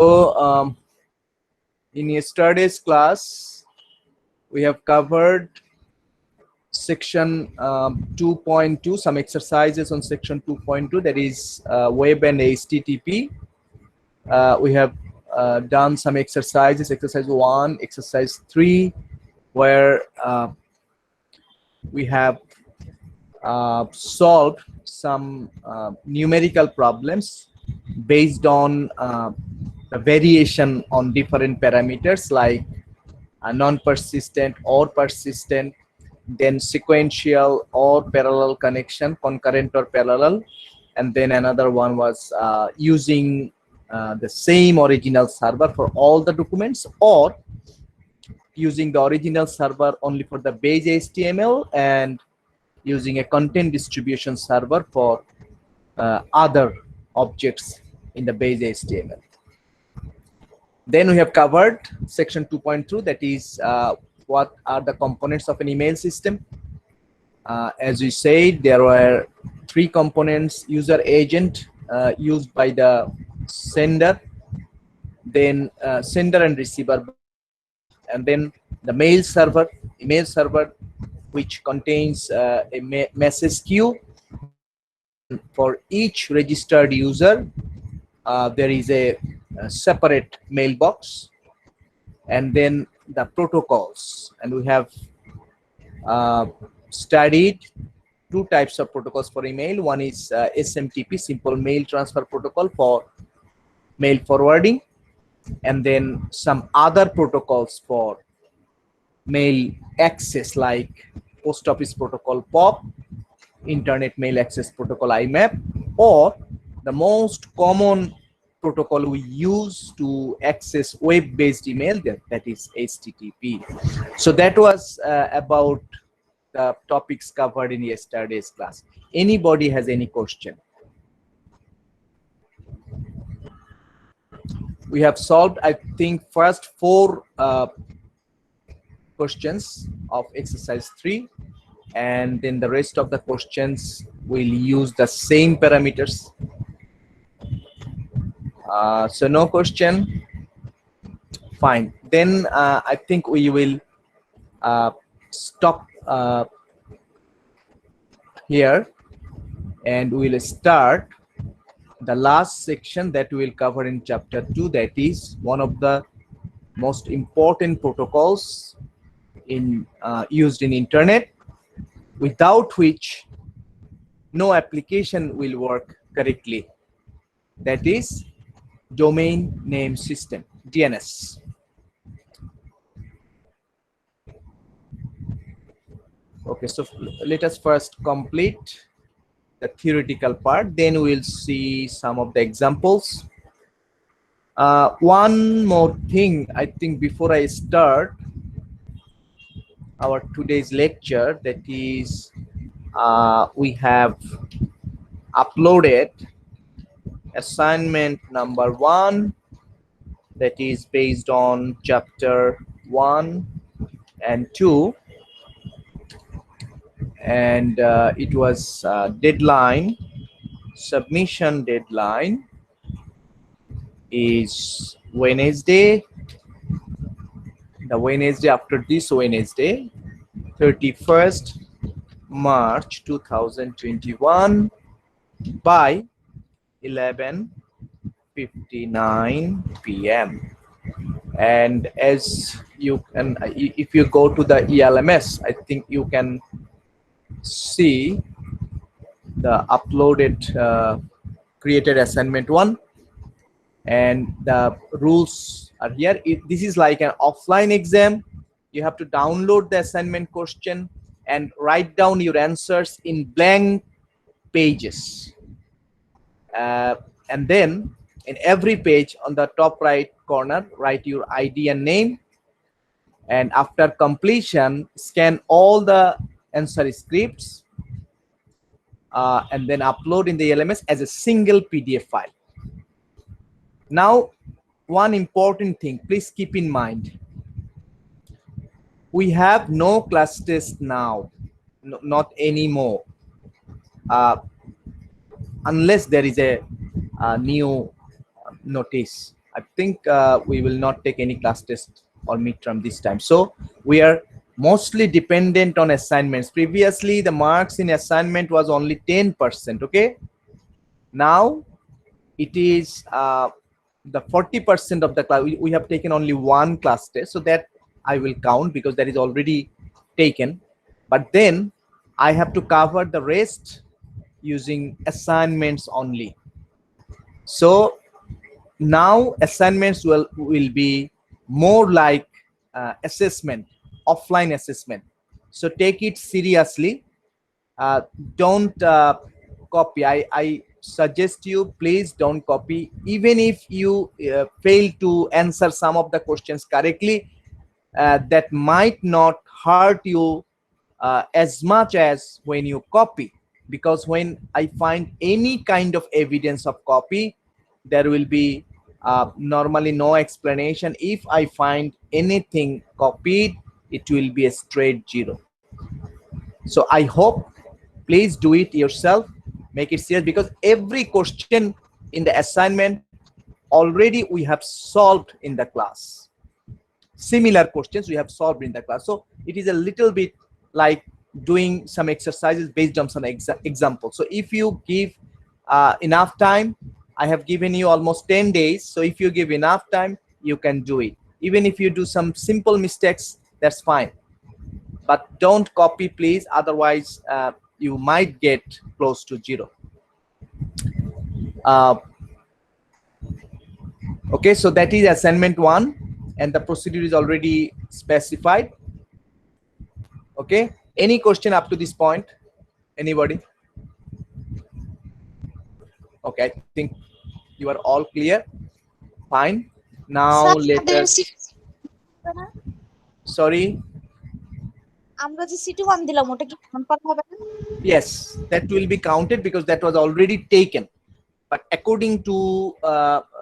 So in yesterday's class, we have covered section 2.2, some exercises on section 2.2, that is web and HTTP. We have done some exercises, exercise 1, exercise 3, where we have solved some numerical problems based on the variation on different parameters like non-persistent or persistent, then sequential or parallel connection, concurrent or parallel, and then another one was using the same original server for all the documents, or using the original server only for the base HTML and using a content distribution server for other objects in the base HTML. Then we have covered section 2.2, that is what are the components of an email system. As we said, there were 3 components: user agent used by the sender, then sender and receiver, and then the mail server, email server, which contains a message queue. For each registered user, there is a separate mailbox, and then the protocols. And we have studied 2 types of protocols for email. One is SMTP, Simple Mail Transfer Protocol, for mail forwarding, and then some other protocols for mail access like Post Office Protocol POP, Internet Mail Access Protocol IMAP, or the most common protocol we use to access web-based email, that is HTTP. So that was about the topics covered in yesterday's class. Anybody has any question? We have solved, I think, first 4 questions of exercise 3, and then the rest of the questions will use the same parameters. So no question. Fine. Then I think we will stop here, and we will start the last section that we will cover in chapter 2, that is one of the most important protocols in used in internet, without which no application will work correctly. That is domain name system, DNS. Okay, so let us first complete the theoretical part, then we'll see some of the examples. One more thing, I think, before I start our today's lecture, that is we have uploaded assignment number 1, that is based on chapter 1 and 2, and it was deadline, submission deadline is Wednesday, the Wednesday after this Wednesday, 31st March 2021 by 11:59 p.m. And as you can, if you go to the ELMS, I think you can see the uploaded created assignment 1, and the rules are here. This is like an offline exam. You have to download the assignment question and write down your answers in blank pages, and then in every page on the top right corner write your ID and name, and after completion scan all the answer scripts and then upload in the LMS as a single PDF file. Now, one important thing, please keep in mind, we have no class test now, not anymore, unless there is a new notice. I think we will not take any class test or midterm this time. So we are mostly dependent on assignments. Previously, the marks in assignment was only 10%. Okay. Now it is the 40% of the class. We have taken only one class test, so that I will count because that is already taken. But then I have to cover the rest using assignments only. So now assignments will be more like assessment, offline assessment. So take it seriously. Don't copy. I suggest you, please don't copy. Even if you fail to answer some of the questions correctly, that might not hurt you as much as when you copy. Because when I find any kind of evidence of copy, there will be normally no explanation. If I find anything copied, it will be a straight 0. So I hope, please do it yourself, make it serious, because every question in the assignment already we have solved in the class. Similar questions we have solved in the class. So it is a little bit like doing some exercises based on some examples. So if you give enough time, I have given you almost 10 days. So if you give enough time, you can do it. Even if you do some simple mistakes, that's fine. But don't copy, please. Otherwise, you might get close to 0. Okay, so that is assignment 1, and the procedure is already specified. Okay, any question up to this point? Anybody? Okay, I think you are all clear. Fine. Now let us. Sorry. Yes, that will be counted because that was already taken. But according to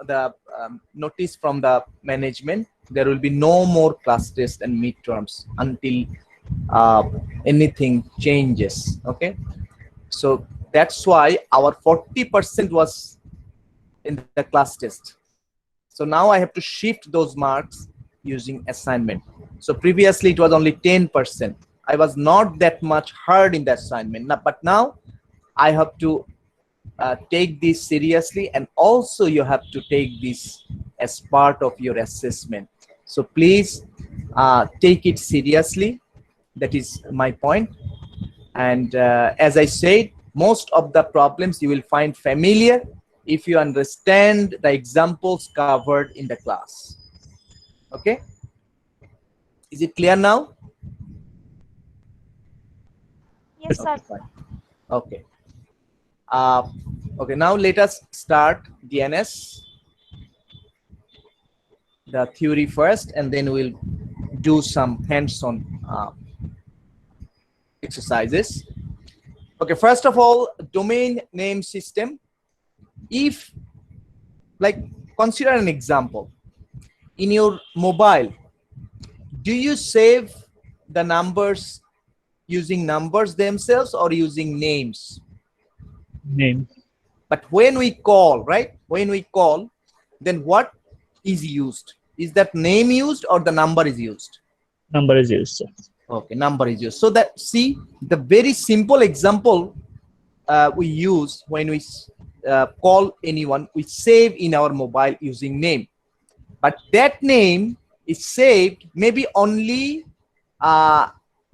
the notice from the management, there will be no more class tests and midterms until anything changes. Okay, so that's why our 40% was in the class test. So now I have to shift those marks using assignment. So previously it was only 10%. I was not that much hard in the assignment, but now I have to take this seriously, and also you have to take this as part of your assessment. So please take it seriously. That is my point. And as I said, most of the problems you will find familiar if you understand the examples covered in the class. Okay, is it clear now? Yes, sir. Okay. Okay, now let us start DNS, the theory first, and then we'll do some hands-on exercises. Okay, first of all, domain name system. If, like, consider an example. In your mobile, do you save the numbers using numbers themselves or using names? Name. But when we call, right? When we call, then what is used? Is that name used or the number is used? Number is used, sir. Okay, number is used. So that, see, the very simple example we use when we call anyone, we save in our mobile using name. But that name is saved maybe only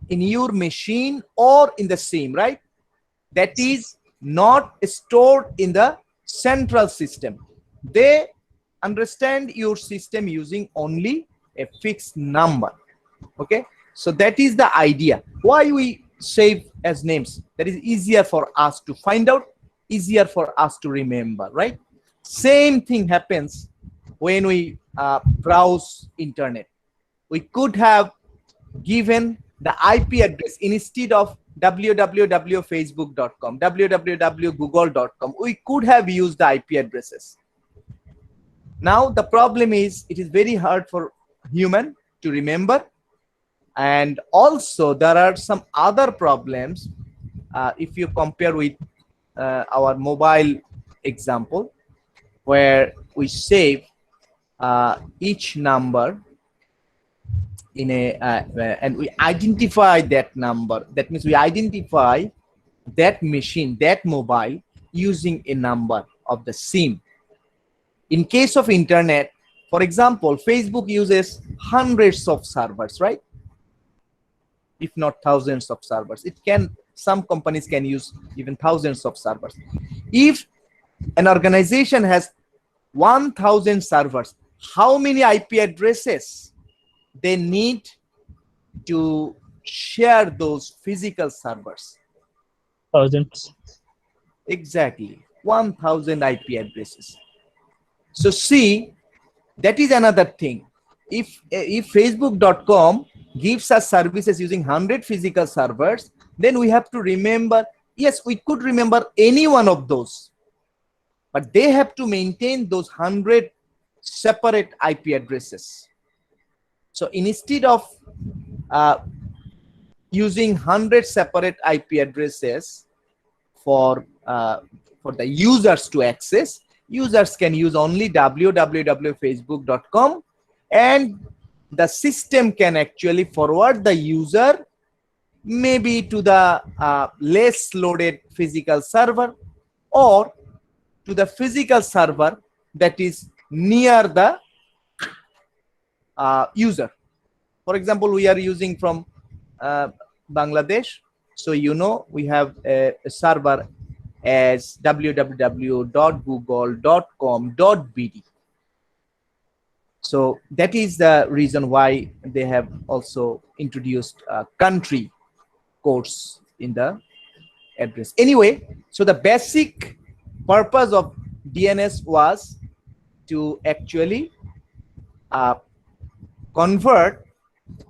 in your machine or in the SIM, right? That is not stored in the central system. They understand your system using only a fixed number. Okay, so that is the idea. Why we save as names? That is easier for us to find out, easier for us to remember, right? Same thing happens when we browse internet. We could have given the IP address instead of www.facebook.com, www.google.com. We could have used the IP addresses. Now the problem is it is very hard for human to remember, and also there are some other problems if you compare with our mobile example, where we save each number in a and we identify that number. That means we identify that machine, that mobile, using a number of the SIM. In case of internet, for example, Facebook uses hundreds of servers, right? If not thousands of servers. It can, some companies can use even thousands of servers. If an organization has 1,000 servers, how many IP addresses they need to share those physical servers? Thousands. Exactly, 1,000 IP addresses. So see, that is another thing. If Facebook.com gives us services using 100 physical servers, then we have to remember, yes, we could remember any one of those, but they have to maintain those 100 separate IP addresses. So instead of using 100 separate IP addresses for the users to access, users can use only www.facebook.com, and the system can actually forward the user maybe to the less loaded physical server, or to the physical server that is near the user. For example, we are using from Bangladesh, so we have a server as www.google.com.bd. So that is the reason why they have also introduced country codes in the address. Anyway, so the basic purpose of DNS was to actually convert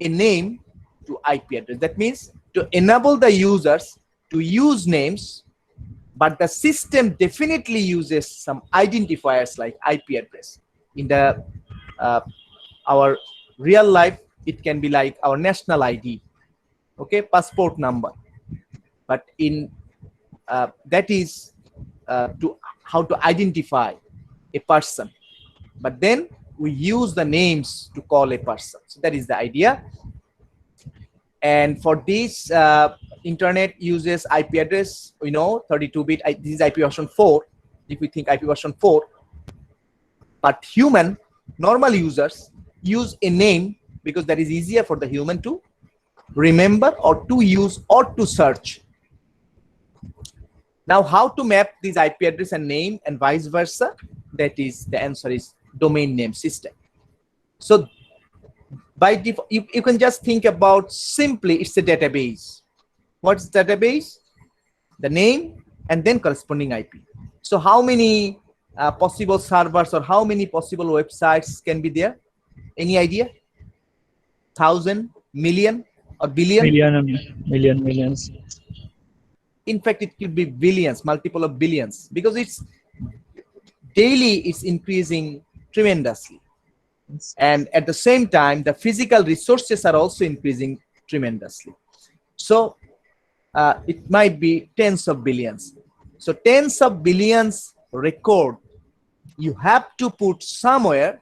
a name to IP address. That means to enable the users to use names, but the system definitely uses some identifiers like IP address. In the our real life, it can be like our national ID, okay, passport number. But in that is to how to identify a person. But then we use the names to call a person. So that is the idea. And for this, internet uses IP address, 32-bit. This is IP version 4. If we think IP version 4, but human, normal users use a name because that is easier for the human to remember or to use or to search. Now, how to map these IP address and name and vice versa? That is, the answer is domain name system. So by default, you can just think about simply it's a database. What's database? The name and then corresponding IP. So how many possible servers or how many possible websites can be there? Any idea? 1,000, million, or billion? Millions. In fact, it could be billions, multiple of billions, because it's daily, it's increasing tremendously. And at the same time, the physical resources are also increasing tremendously. So it might be tens of billions. So tens of billions record you have to put somewhere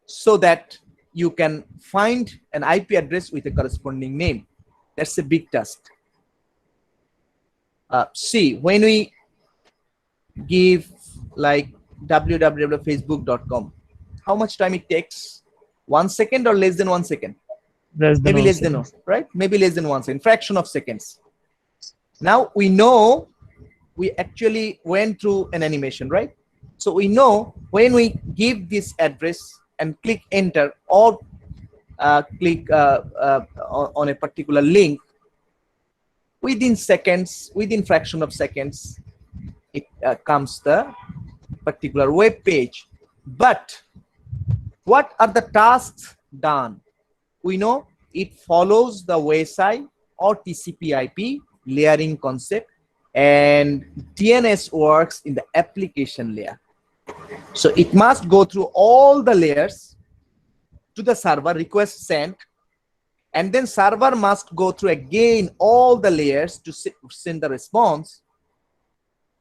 so that you can find an IP address with a corresponding name. That's a big task. See, when we give like www.facebook.com, how much time it takes? 1 second or less than 1 second? Maybe less than, right? Maybe less than 1 second, fraction of seconds. Now we know we actually went through an animation, right? So we know when we give this address and click enter or click on a particular link, within seconds, within fraction of seconds, it comes the particular web page. But what are the tasks done? We know it follows the WSI or TCP/IP layering concept, and DNS works in the application layer. So it must go through all the layers to the server, request sent, and then server must go through again all the layers to send the response.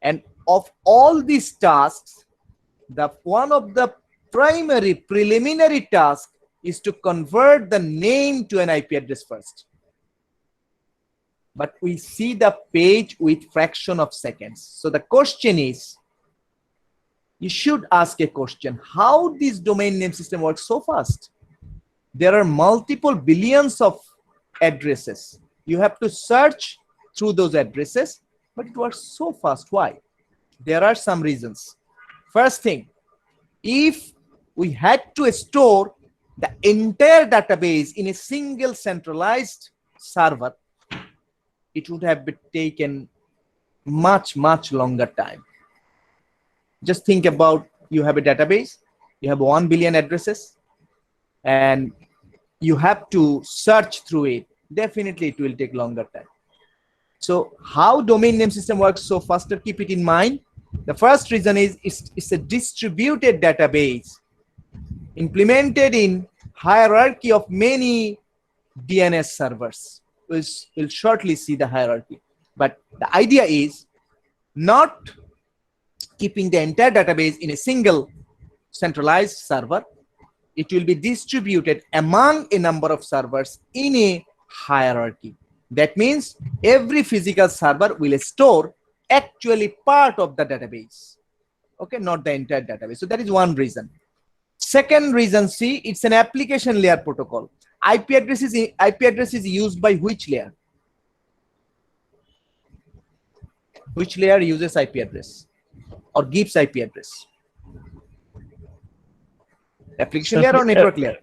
And of all these tasks, the one of the primary preliminary task is to convert the name to an IP address first. But we see the page with fraction of seconds. So the question is, you should ask a question, how this domain name system works so fast? There are multiple billions of addresses. You have to search through those addresses, but it works so fast. Why? There are some reasons. First thing, if we had to store the entire database in a single centralized server, it would have been taken much longer time. Just think about, you have a database, you have 1 billion addresses, and you have to search through it. Definitely it will take longer time. So how domain name system works so faster, keep it in mind. The first reason is it's a distributed database implemented in hierarchy of many DNS servers. We'll shortly see the hierarchy. But the idea is not keeping the entire database in a single centralized server. It will be distributed among a number of servers in a hierarchy. That means every physical server will store actually part of the database. Okay, not the entire database. So that is one reason. Second reason, see, it's an application layer protocol. IP address is used by which layer? Which layer uses IP address or gives IP address? Application layer or network layer?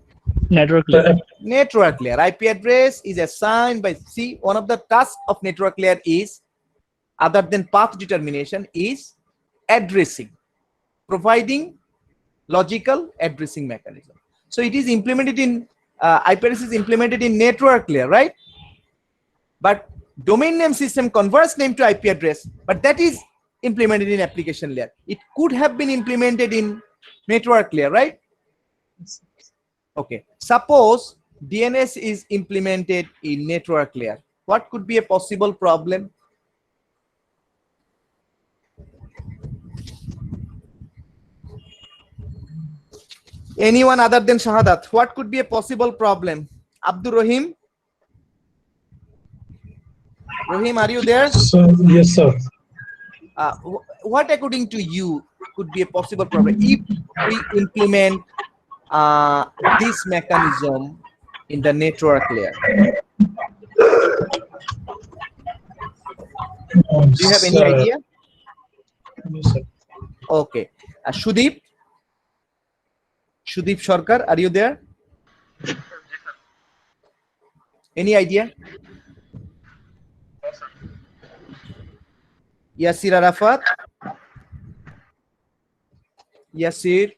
Network layer. Network layer. IP address is assigned by, see, one of the tasks of network layer is, other than path determination, is addressing, providing logical addressing mechanism. So it is implemented in IP address is implemented in network layer, right? But domain name system converts name to IP address, but that is implemented in application layer. It could have been implemented in network layer, right? Okay. Suppose DNS is implemented in network layer. What could be a possible problem? Anyone other than Shahadat, what could be a possible problem? Abdur Rahim? Rahim, are you there? So, yes, sir. What according to you could be a possible problem if we implement this mechanism in the network layer? Do you have any idea? Yes, sir. Okay. Shudip Sharkar, are you there? Any idea? Yasir Arafat? Yasir?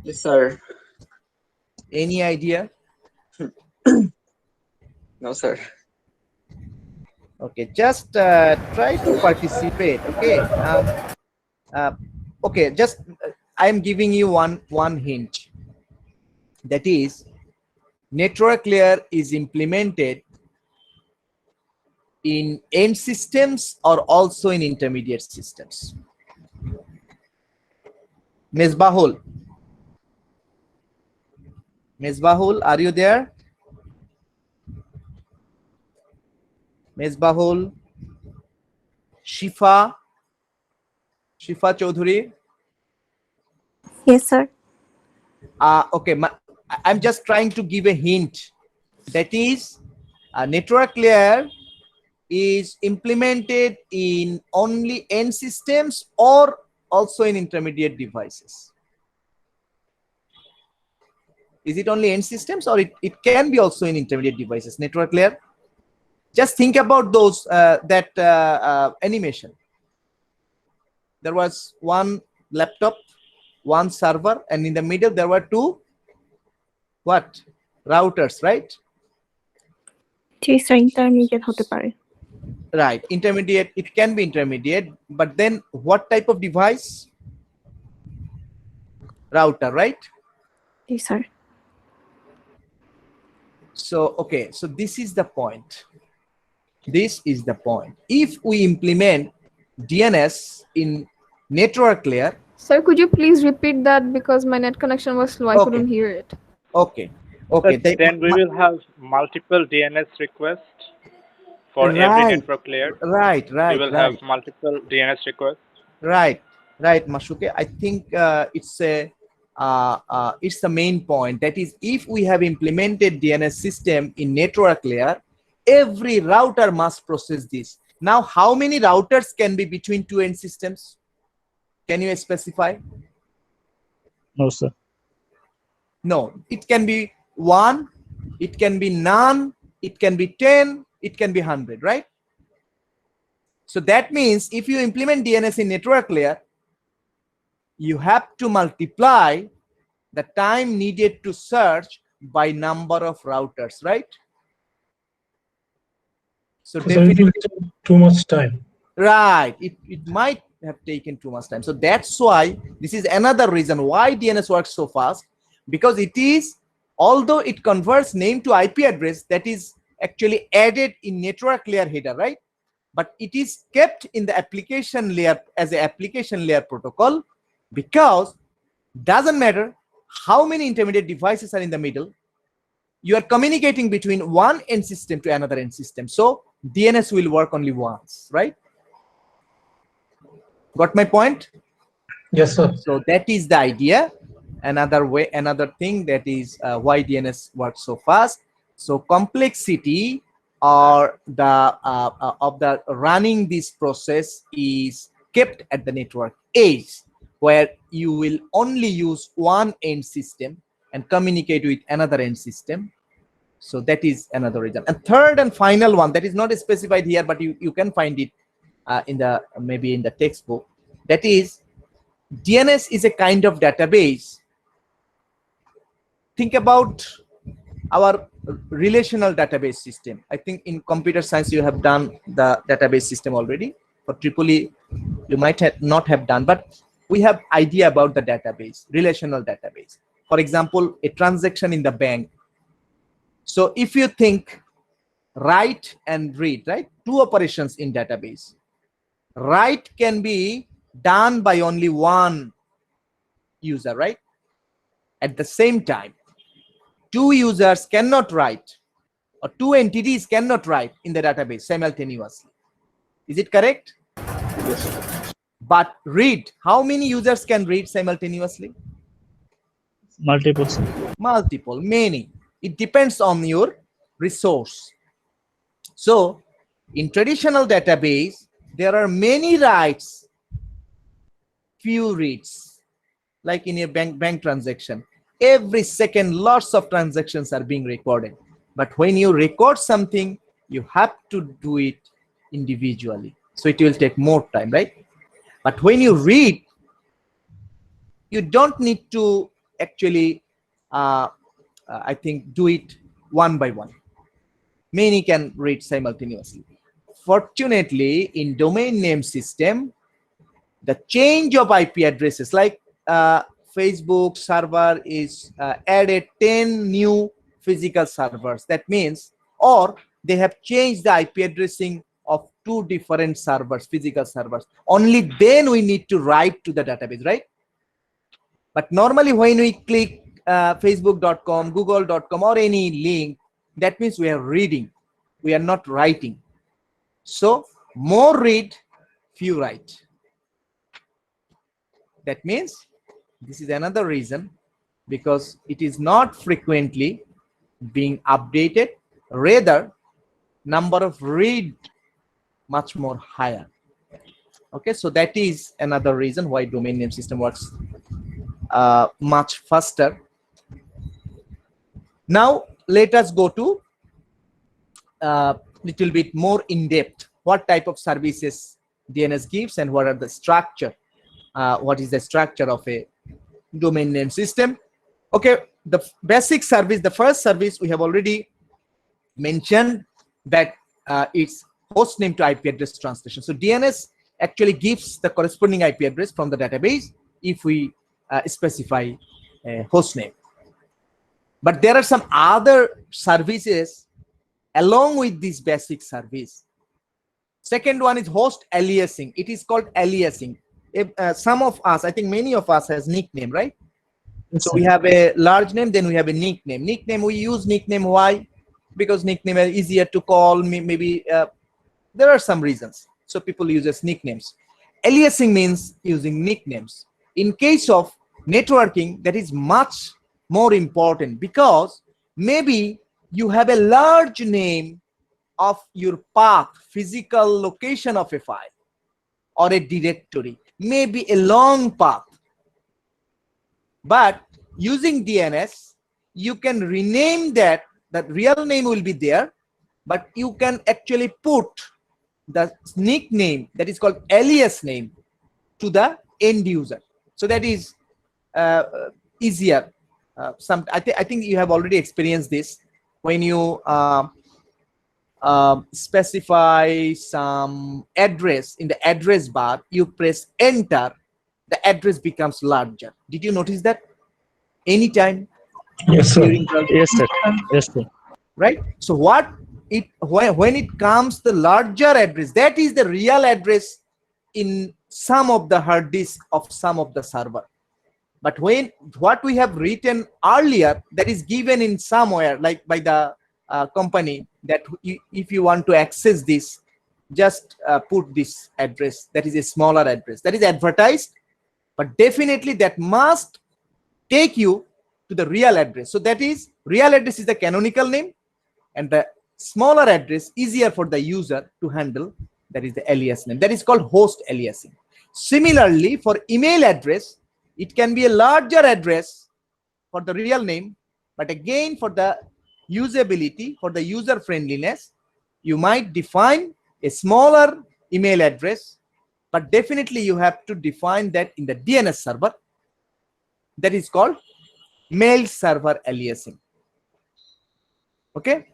Yes, sir. Any idea? No, sir. Okay, just try to participate. Okay. Okay, just I am giving you one hint. That is, network layer is implemented in end systems or also in intermediate systems. Misbahul, are you there? Misbahul, Shifa Chaudhary. Yes, sir. Okay, I'm just trying to give a hint. That is, a network layer is implemented in only end systems or also in intermediate devices. Is it only end systems, or it can be also in intermediate devices? Network layer. Just think about those animation. There was one laptop, one server, and in the middle there were two what? Routers, right? G sir intermediate হতে পারে Right, intermediate, it can be intermediate, but then what type of device? Router, right? G sir So, okay, so this is the point. This is the point. If we implement DNS in network layer. Sir, could you please repeat that because my net connection was slow. I Okay. couldn't hear it. Okay. Okay. But then we will have multiple DNS requests for every Right. network layer. Right. We Right. will Right. have multiple DNS requests. Right, right, Mashuke. I think it's the main point. That is, if we have implemented DNS system in network layer, every router must process this. Now, how many routers can be between two end systems? Can you specify? No, sir. No, it can be one, it can be none, it can be 10, it can be 100, right? So that means if you implement DNS in network layer, you have to multiply the time needed to search by number of routers, right? So So it will take too much time. right, it might have taken too much time. So that's why this is another reason why DNS works so fast, because it is, although it converts name to IP address, that is actually added in network layer header, right? But it is kept in the application layer as an application layer protocol, because doesn't matter how many intermediate devices are in the middle, you are communicating between one end system to another end system. So DNS will work only once, right? Got my point? Yes, sir. So that is the idea. Another way, another thing that is why DNS works so fast. So complexity or the of the running this process is kept at the network edge, where you will only use one end system and communicate with another end system. So that is another reason. And third and final one that is not specified here, but you can find it in the maybe in the textbook. That is, DNS is a kind of database. Think about our relational database system. I think in computer science you have done the database system already. For EEE, you might not have done, but we have idea about the database, relational database. For example, a transaction in the bank. So if you think write and read, right? Two operations in database. Write can be done by only one user, right? At the same time, two users cannot write, or two entities cannot write in the database simultaneously. Is it correct? Yes. But read, how many users can read simultaneously? Multiple, sir. Multiple, many. It depends on your resource. So in traditional database, there are many writes, few reads. Like in a bank transaction, every second lots of transactions are being recorded. But when you record something, you have to do it individually. So it will take more time, right? But when you read, you don't need to actually, I think, do it one by one. Many can read simultaneously. Fortunately, in domain name system, the change of IP addresses, like Facebook server is added 10 new physical servers. That means, or they have changed the IP addressing of two different servers, physical servers. Only then we need to write to the database, right? But normally when we click facebook.com, google.com, or any link, that means we are reading. We are not writing. So more read, few write. That means this is another reason, because it is not frequently being updated. Rather, number of read much more higher. Okay, so that is another reason why domain name system works much faster. Now let us go to little bit more in depth. What type of services DNS gives and what are the structure? What is the structure of a domain name system? Okay, the basic service, the first service we have already mentioned, that it's host name to IP address translation. So DNS actually gives the corresponding IP address from the database if we specify a host name. But there are some other services along with this basic service. Second one is host aliasing. It is called aliasing. if, some of us, I think many of us has nickname, right? Yes, So sir. we have a large name, then we have a nickname. Nickname, we use nickname. Why? Because nickname is easier to call. Maybe there are some reasons. So people uses nicknames. Aliasing means using nicknames. In case of networking, that is much more important because maybe you have a large name of your path, physical location of a file or a directory, maybe a long path. But using DNS, you can rename that real name will be there, but you can actually put the nickname that is called alias name to the end user. So that is easier. I think you have already experienced this when you specify some address in the address bar, you press enter, the address becomes larger. Did you notice that anytime Yes, sir. during the, Yes, sir. Yes, sir. right? So what it when it comes the larger address, that is the real address in some of the hard disk of some of the server. But when what we have written earlier, that is given in somewhere like by the company, that if you want to access this, just put this address, that is a smaller address, that is advertised, but definitely that must take you to the real address. So that is, real address is the canonical name, and the smaller address easier for the user to handle, that is the alias name. That is called host aliasing. Similarly, for email address, it can be a larger address for the real name, but again for the usability, for the user friendliness, you might define a smaller email address, but definitely you have to define that in the DNS server. That is called mail server aliasing. Okay,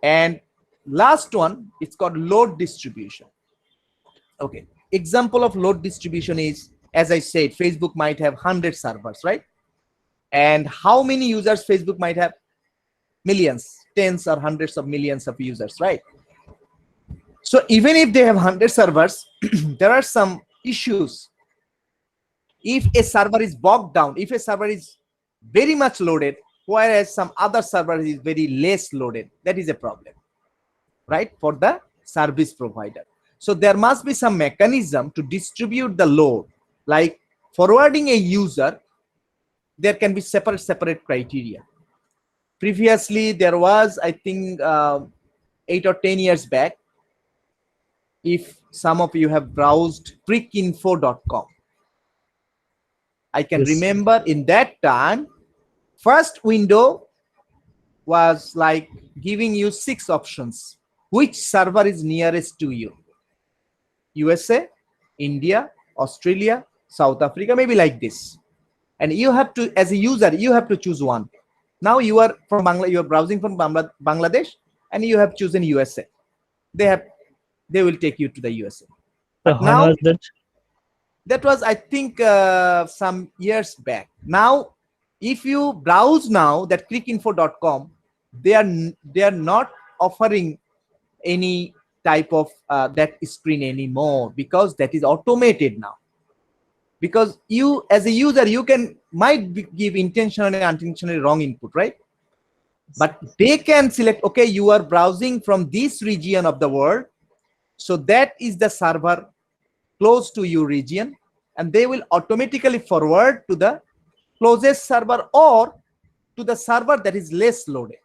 and last one, it's called load distribution. Okay, example of load distribution is, as I said, Facebook might have 100 servers, right? And how many users Facebook might have? Millions, tens or hundreds of millions of users, right? So even if they have 100 servers, there are some issues. If a server is bogged down, if a server is very much loaded, whereas some other server is very less loaded, that is a problem, right, for the service provider. So there must be some mechanism to distribute the load, like forwarding a user, there can be separate criteria. Previously, there was, I think, 8 or 10 years back, if some of you have browsed cricinfo.com, I can Yes. remember in that time, first window was like giving you 6 options. Which server is nearest to you? USA, India, Australia, South Africa, maybe like this. And you have to, as a user, you have to choose one. Now you are from Bangladesh, you are browsing from Bangladesh, and you have chosen USA. They will take you to the USA. So But when now, was that? that was, I think, some years back. Now, if you browse now that cricinfo.com, they are not offering any type of that screen anymore, because that is automated now. Because you as a user, you might give intentionally and unintentionally wrong input, right? But they can select, okay, you are browsing from this region of the world, so that is the server close to your region, and they will automatically forward to the closest server or to the server that is less loaded,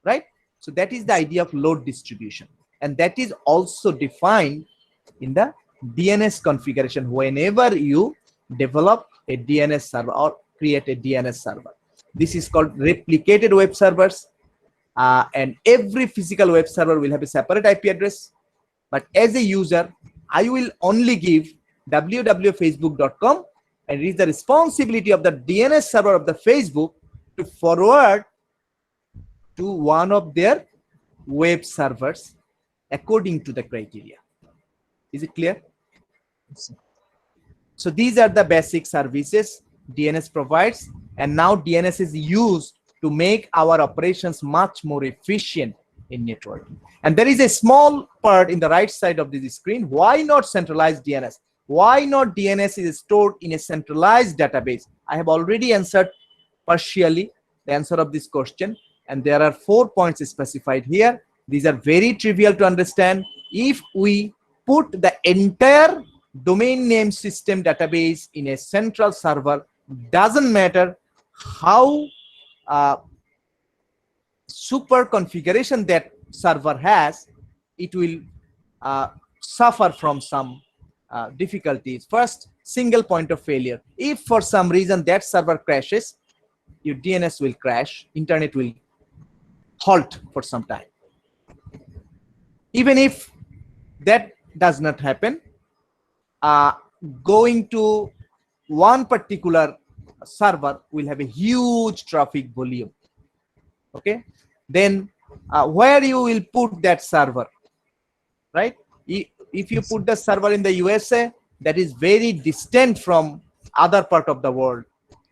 right? So that is the idea of load distribution, and that is also defined in the DNS configuration whenever you develop a DNS server or create a DNS server. This is called replicated web servers, and every physical web server will have a separate IP address. But as a user, I will only give www.facebook.com, and it is the responsibility of the DNS server of the Facebook to forward to one of their web servers according to the criteria. Is it clear? So these are the basic services DNS provides, and now DNS is used to make our operations much more efficient in networking. And there is a small part in the right side of the screen. Why not centralized DNS? why not DNS is stored in a centralized database? I have already answered partially the answer of this question, and there are 4 points specified here. These are very trivial to understand. If we put the entire domain name system database in a central server, doesn't matter how super configuration that server has, it will suffer from some difficulties. First, single point of failure. If for some reason that server crashes, your DNS will crash, internet will halt for some time. Even if that does not happen, going to one particular server will have a huge traffic volume. Okay, then where you will put that server, right? If you put the server in the USA, that is very distant from other part of the world.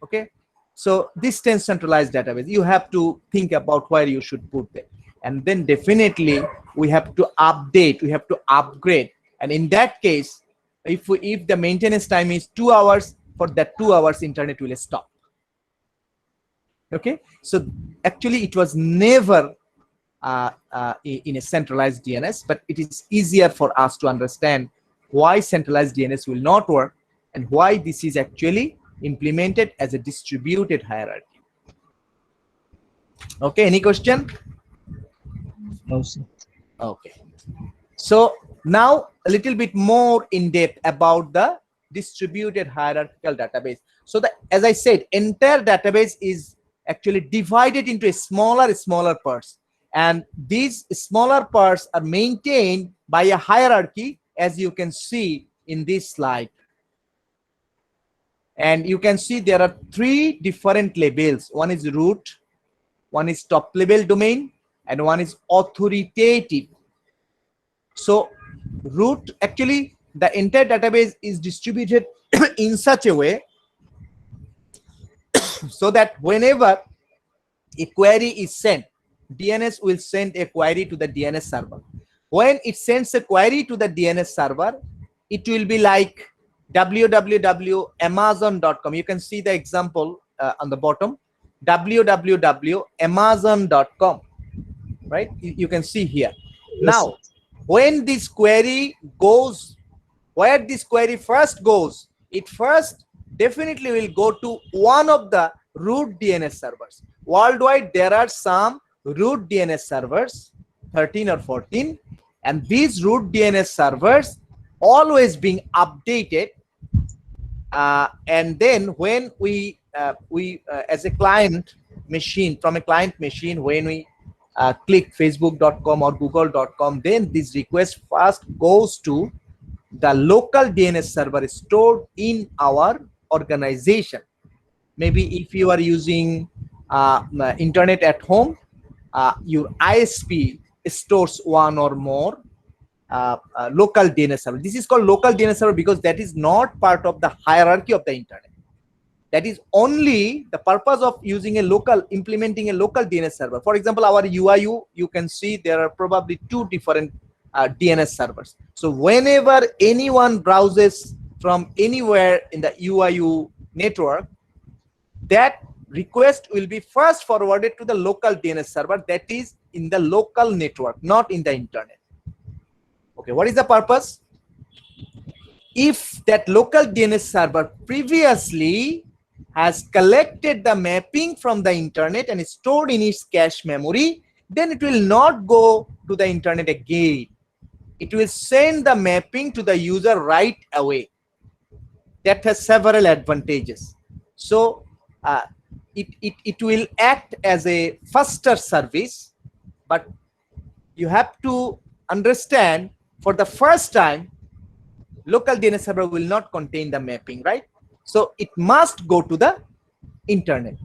Okay, so distant centralized database, you have to think about where you should put them, and then definitely we have to update, we have to upgrade. And in that case, if the maintenance time is 2 hours, for that 2 hours internet will stop. Okay, so actually it was never in a centralized DNS, but it is easier for us to understand why centralized DNS will not work and why this is actually implemented as a distributed hierarchy. Okay, any question? No, sir. Okay, so now a little bit more in depth about the distributed hierarchical database. So as I said, entire database is actually divided into smaller parts, and these smaller parts are maintained by a hierarchy, as you can see in this slide. And you can see there are 3 different labels. One is root, one is top level domain, and one is authoritative. So root, actually the entire database is distributed in such a way so that whenever a query is sent, DNS will send a query to the DNS server. When it sends a query to the DNS server, it will be like www.amazon.com. You can see the example on the bottom, www.amazon.com, right? You can see here. Now, when this query goes, where this query first goes, it first definitely will go to one of the root DNS servers. Worldwide, there are some root DNS servers, 13 or 14, and these root DNS servers always being updated. And then when we as a client machine, from a client machine, when we click facebook.com or google.com, then this request first goes to the local DNS server stored in our organization. Maybe if you are using internet at home, your ISP stores one or more local DNS server. This is called local DNS server because that is not part of the hierarchy of the internet. That is only the purpose of using a local, implementing a local DNS server. For example, our UIU, you can see there are probably 2 different DNS servers. So whenever anyone browses from anywhere in the UIU network, that request will be first forwarded to the local DNS server that is in the local network, not in the internet. Okay, what is the purpose? If that local DNS server previously has collected the mapping from the internet and stored in its cache memory, then it will not go to the internet again. It will send the mapping to the user right away. That has several advantages. So it will act as a faster service, but you have to understand, for the first time, local DNS server will not contain the mapping, right? So it must go to the internet.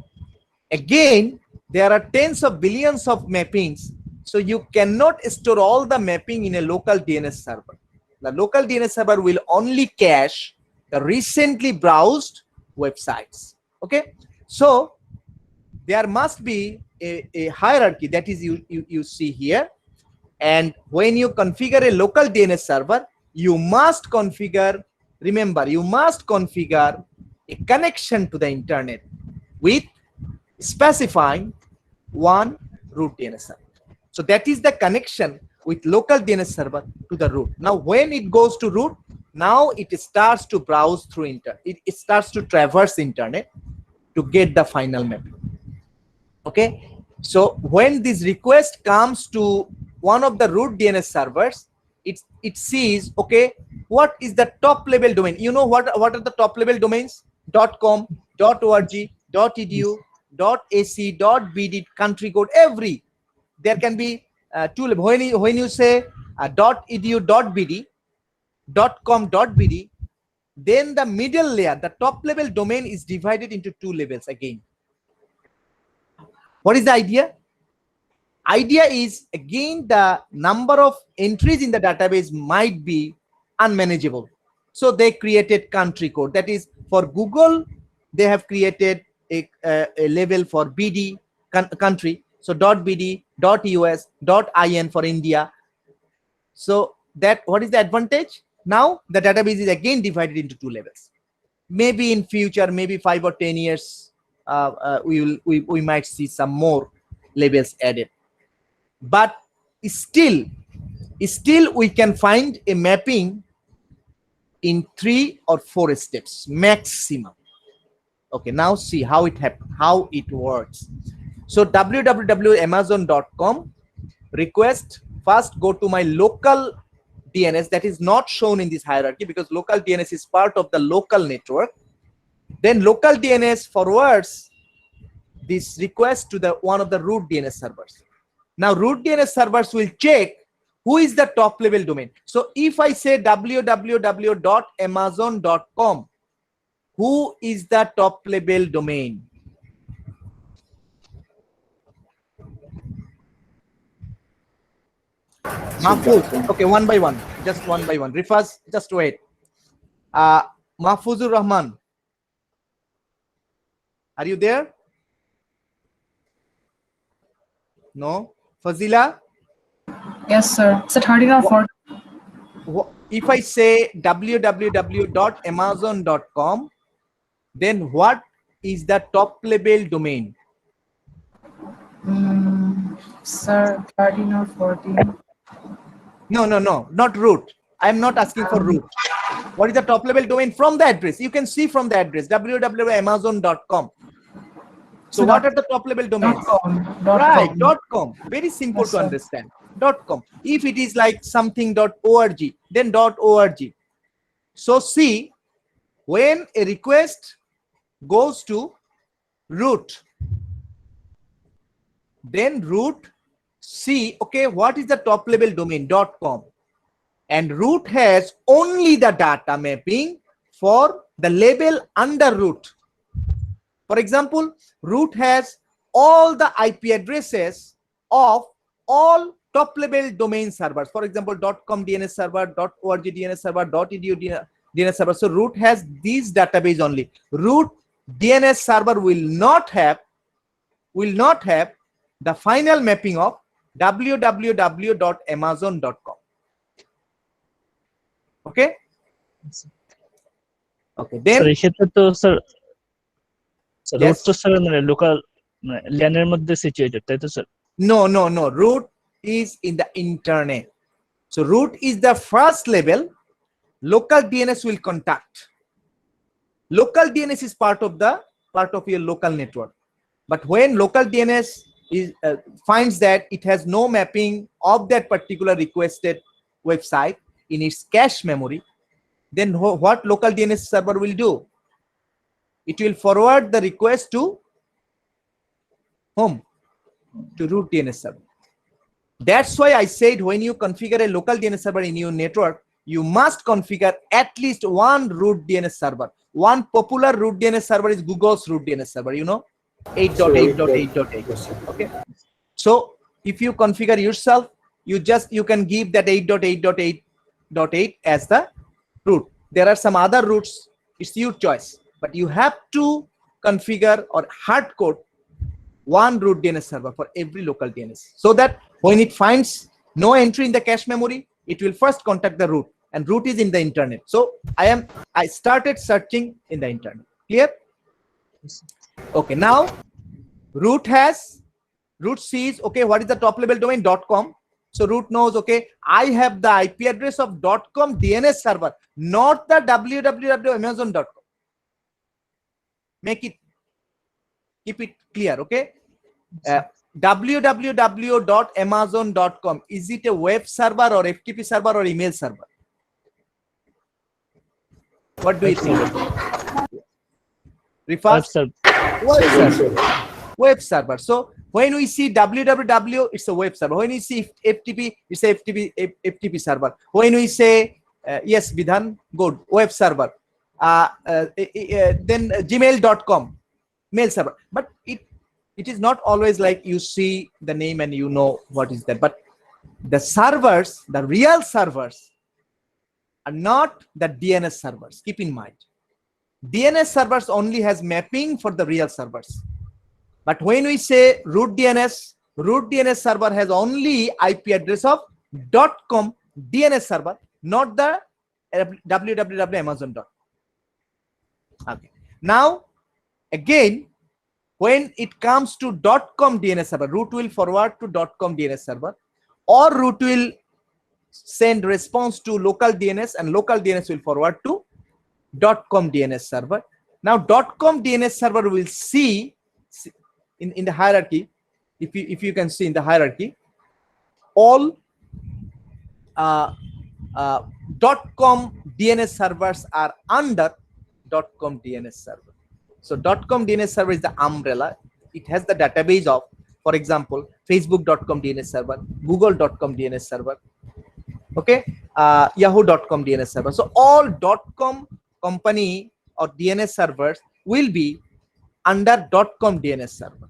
Again, there are tens of billions of mappings, so you cannot store all the mapping in a local DNS server. The local DNS server will only cache the recently browsed websites. Okay, so there must be a hierarchy, that is you see here. And when you configure a local DNS server, you must configure remember, you must configure a connection to the internet with specifying one root DNS server. So that is the connection with local DNS server to the root. Now, when it goes to root, now it starts to browse through internet. It starts to traverse internet to get the final map. Okay. So when this request comes to one of the root DNS servers, it sees, okay, what is the top level domain? You know what are the top level domains? .com, .org, .edu, .ac, .bd, country code, every. There can be two levels. When you say .edu, .bd, .com, .bd, then the middle layer, the top level domain is divided into two levels again. What is the idea? Idea is, again, the number of entries in the database might be unmanageable. So they created country code. That is, for Google, they have created a level for BD country. So .bd, .us, .in for India. So that, what is the advantage? Now the database is again divided into two levels. Maybe in future, maybe 5 or 10 years, we might see some more levels added. But still we can find a mapping in 3 or 4 steps maximum. Okay, now see how it works. So www.amazon.com request, first go to my local DNS that is not shown in this hierarchy because local DNS is part of the local network. Then local DNS forwards this request to the one of the root DNS servers. Now root DNS servers will check who is the top level domain. So if I say www.amazon.com, who is the top level domain? Mahfuz. Okay, one by one, just one by one. Rifaz, just wait. Mahfuzur Rahman, are you there? No. Fazila? Yes, sir. Is it 13 or 14? If I say www.amazon.com, then what is the top level domain? Sir, 13 or 14. No, not root. I'm not asking for root. What is the top level domain from the address? You can see from the address www.amazon.com. So what are the top level domains? .com. Right, .com. Very simple Yes, to sir. understand. .com. If it is like something .org, then .org. So see, when a request goes to root, then root see, okay, what is the top level domain? .com. And root has only the data mapping for the label under root. For example, root has all the IP addresses of all top level domain servers. For example, .com DNS server, .org DNS server, .edu DNS server. So root has these database only. Root DNS server will not have the final mapping of www.amazon.com. Okay. Okay. Then sir এক্ষেত্রে তো sir Yes. Root তো sir মানে local ল্যানের মধ্যে situated তাই তো sir? No. Root is in the internet. So root is the first level. Local DNS will contact. Local DNS is part of your local network. But when local DNS finds that it has no mapping of that particular requested website in its cache memory, then what local DNS server will do? It will forward the request to whom? To root DNS server. That's why I said when you configure a local DNS server in your network, you must configure at least one root DNS server. One popular root DNS server is Google's root DNS server, you know, 8.8.8.8. Okay. So if you configure yourself, you can give that 8.8.8.8 as the root. There are some other roots, it's your choice, but you have to configure or hard code one root DNS server for every local DNS, so that when it finds no entry in the cache memory, it will first contact the root and root is in the internet. So I started searching in the internet. Clear? Okay, now root sees, okay, what is the top level domain? .com. So root knows, okay, I have the IP address of .com DNS server, not the www.amazon.com. Keep it clear, okay? www.amazon.com, is it a web server or FTP server or email server? What do you think? Web Refers server. web server. So when we see www, it's a web server. When we see FTP, it's a FTP server. When we say yes, Vidhan, good, web server. Then gmail.com, mail server. But it is not always like you see the name and you know what is that. But the servers, the real servers, are not the DNS servers. Keep in mind, DNS servers only has mapping for the real servers. But when we say root DNS server has only IP address of .com DNS server, not the www.amazon.com. Okay. Now, again, when it comes to .com DNS server, root will forward to .com DNS server, or root will send response to local DNS, and local DNS will forward to .com DNS server. Now, .com DNS server will see in the hierarchy, if you can see in the hierarchy, all .com DNS servers are under .com DNS server. So .com DNS server is the umbrella. It has the database of, for example, Facebook.com DNS server, Google.com DNS server, okay, Yahoo.com DNS server. So all .com company or DNS servers will be under .com DNS server.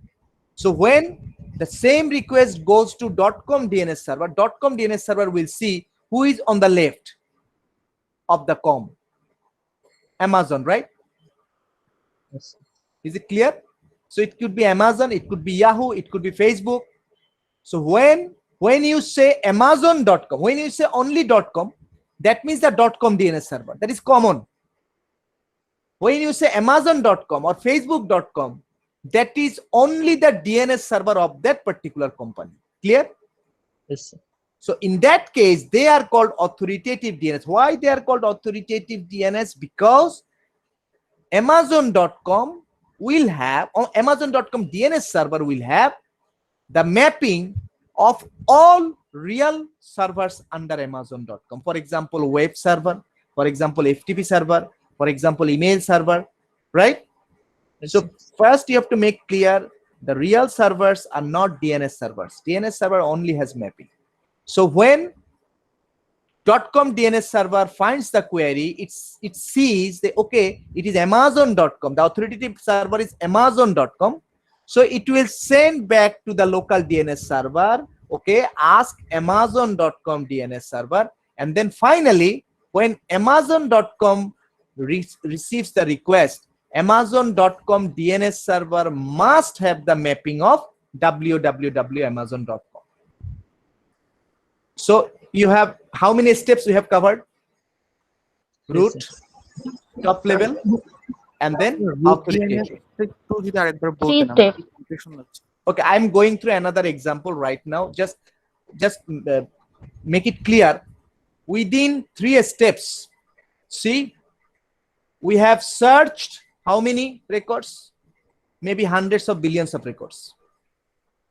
So when the same request goes to .com DNS server, .com DNS server will see who is on the left of the com. Amazon, right? Yes. Is it clear? So it could be Amazon, it could be Yahoo, it could be Facebook. So when you say Amazon.com, when you say only .com, that means the .com DNS server. That is common. When you say Amazon.com or Facebook.com, that is only the DNS server of that particular company. Clear? Yes, sir. So in that case, they are called authoritative DNS. Why they are called authoritative DNS? Because Amazon.com will have, or Amazon.com DNS server will have the mapping of all real servers under Amazon.com. For example, web server, for example, FTP server, for example, email server, right? Yes, So sir. first you have to make clear the real servers are not DNS servers. DNS server only has mapping. So when .com DNS server finds the query, it sees that, okay, it is Amazon.com. The authoritative server is Amazon.com. So it will send back to the local DNS server, okay, ask Amazon.com DNS server. And then finally, when Amazon.com receives the request, Amazon.com DNS server must have the mapping of www.amazon.com. So you have, how many steps we have covered? Root, Yes, top level, and then authoritative. 3 steps. Okay, I'm going through another example right now. Just make it clear. Within 3 steps, see, we have searched how many records? Maybe hundreds of billions of records.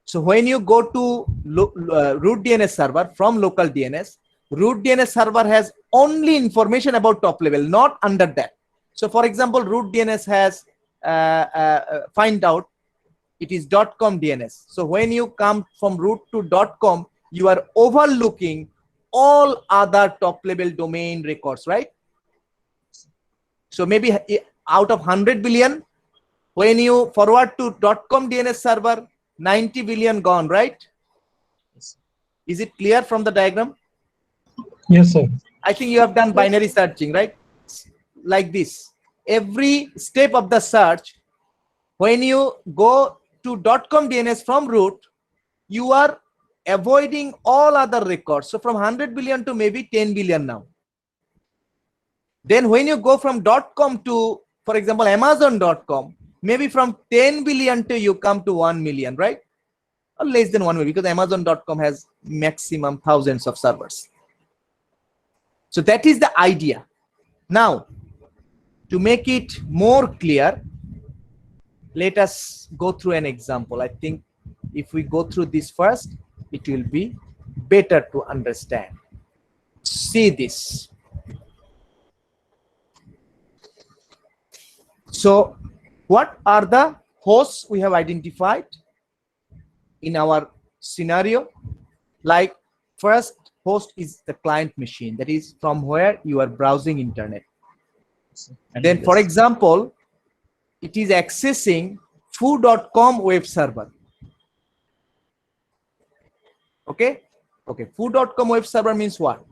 So when you go to root DNS server from local DNS, root DNS server has only information about top level, not under that. So for example, root DNS has find out it is .com DNS. So when you come from root to .com, you are overlooking all other top level domain records, right? So maybe out of 100 billion, when you forward to .com DNS server, 90 billion gone, right? Yes. Is it clear from the diagram? Yes, sir. I think you have done binary searching, right? Like this. Every step of the search, when you go to .com DNS from root, you are avoiding all other records. So from 100 billion to maybe 10 billion now. Then when you go from .com to, for example, Amazon.com, maybe from 10 billion to you come to 1 million, right? Or less than 1 million, because Amazon.com has maximum thousands of servers. So that is the idea. Now, to make it more clear, let us go through an example. I think if we go through this first, it will be better to understand. See this. So what are the hosts we have identified in our scenario? Like, first host is the client machine, that is from where you are browsing internet. And Then, for yes. example, it is accessing foo.com web server. Okay, foo.com web server means what?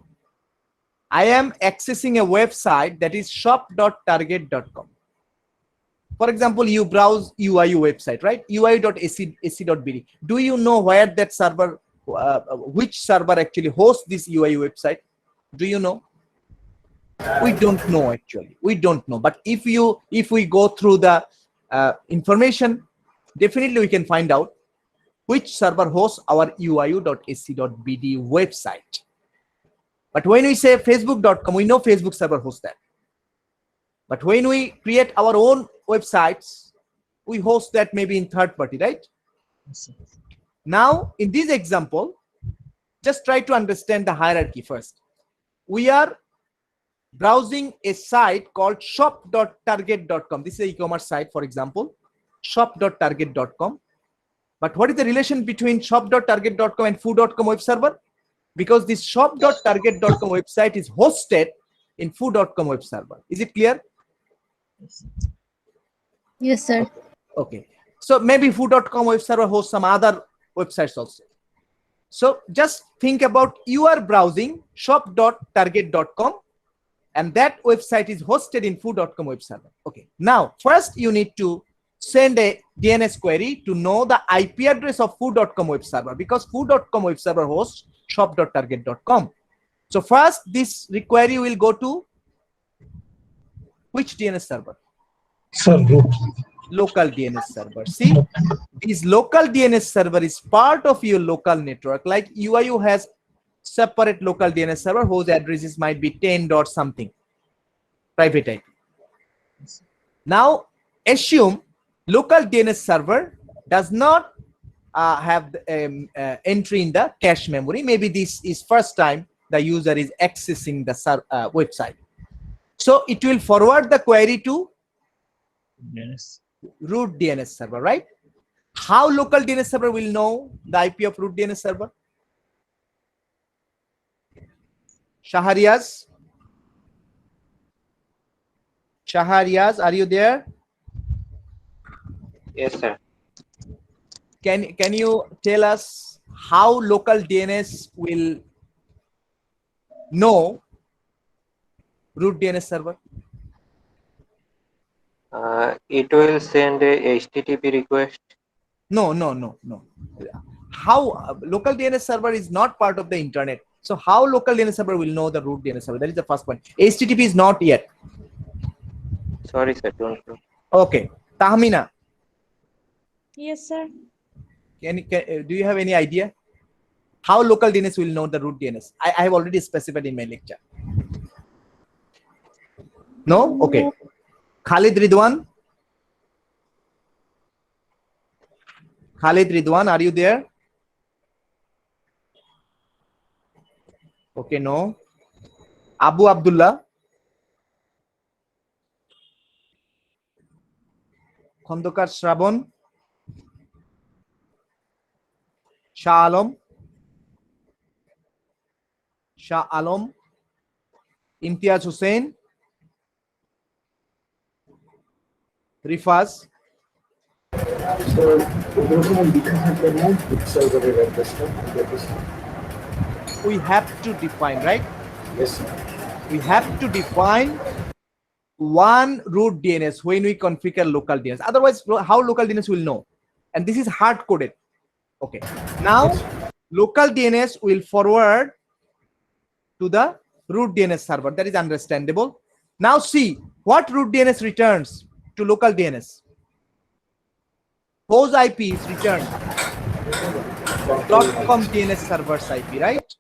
I am accessing a website that is shop.target.com. For example, you browse UIU website, right? uiu.ac.bd. Do you know where that server, which server actually hosts this UIU website? Do you know? We don't know, actually. We don't know. But if we go through the information, definitely we can find out which server hosts our uiu.ac.bd website. But when we say facebook.com, we know Facebook server hosts that. But when we create our own websites, we host that maybe in third party, right? Now, in this example, just try to understand the hierarchy first. We are browsing a site called shop.target.com. This is an e-commerce site, for example, shop.target.com. But what is the relation between shop.target.com and foo.com web server? Because this shop.target.com website is hosted in foo.com web server. Is it clear? Yes, sir. Okay. So maybe foo.com web server hosts some other websites also. So just think about, you are browsing shop.target.com and that website is hosted in foo.com web server. Okay. Now, first you need to send a DNS query to know the IP address of foo.com web server, because foo.com web server hosts shop.target.com. So first this query will go to which DNS server? Sir, root. Local DNS server. See, this local DNS server is part of your local network. Like UIU has separate local DNS server whose addresses might be 10 dot something private IP. Now assume local DNS server does not have the, entry in the cache memory. Maybe this is first time the user is accessing the website. So it will forward the query to Yes. root DNS server, right? How local DNS server will know the IP of root DNS server? Shahariaz, are you there? Yes, sir. Can you tell us how local DNS will know root DNS server? It will send a HTTP request. No. How local DNS server is not part of the internet. So how local DNS server will know the root DNS server? That is the first point. HTTP is not yet. Sorry, sir. Don't know. Okay. Tahmina, Yes, sir. do you have any idea how local DNS will know the root DNS? I have already specified in my lecture. No? Okay. Khalid Ridwan, are you there? Okay, no. Abu Abdullah, Khondokar Shravan, Shah Alam, Imtiaz Hussain, Rifaz. We have to define, right? Yes, sir. We have to define one root DNS when we configure local DNS. Otherwise, how local DNS will know? And this is hard coded. Okay. Now, local DNS will forward to the root DNS server. That is understandable. Now see what root DNS returns to local DNS. Host IP is returned .com DNS server's IP, right?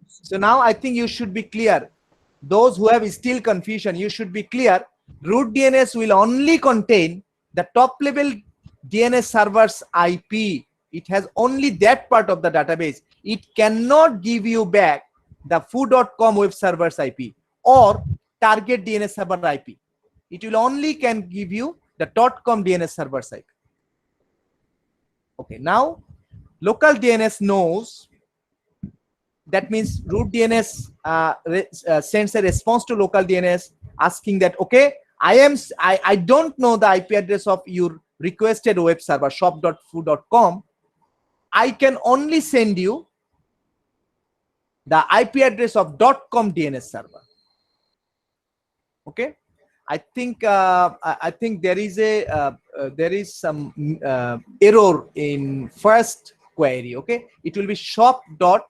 So now I think you should be clear. Those who have still confusion, you should be clear. Root DNS will only contain the top level DNS server's IP. It has only that part of the database. It cannot give you back the foo.com web server's IP or target DNS server IP. It will only can give you the .com DNS server's IP. Okay, now local DNS knows. That means root DNS sends a response to local DNS asking that, okay, I don't know the IP address of your requested web server shop.foo.com. I can only send you the IP address of .com DNS server. Okay, I think there is some error in first query. Okay, it will be shop.foo.com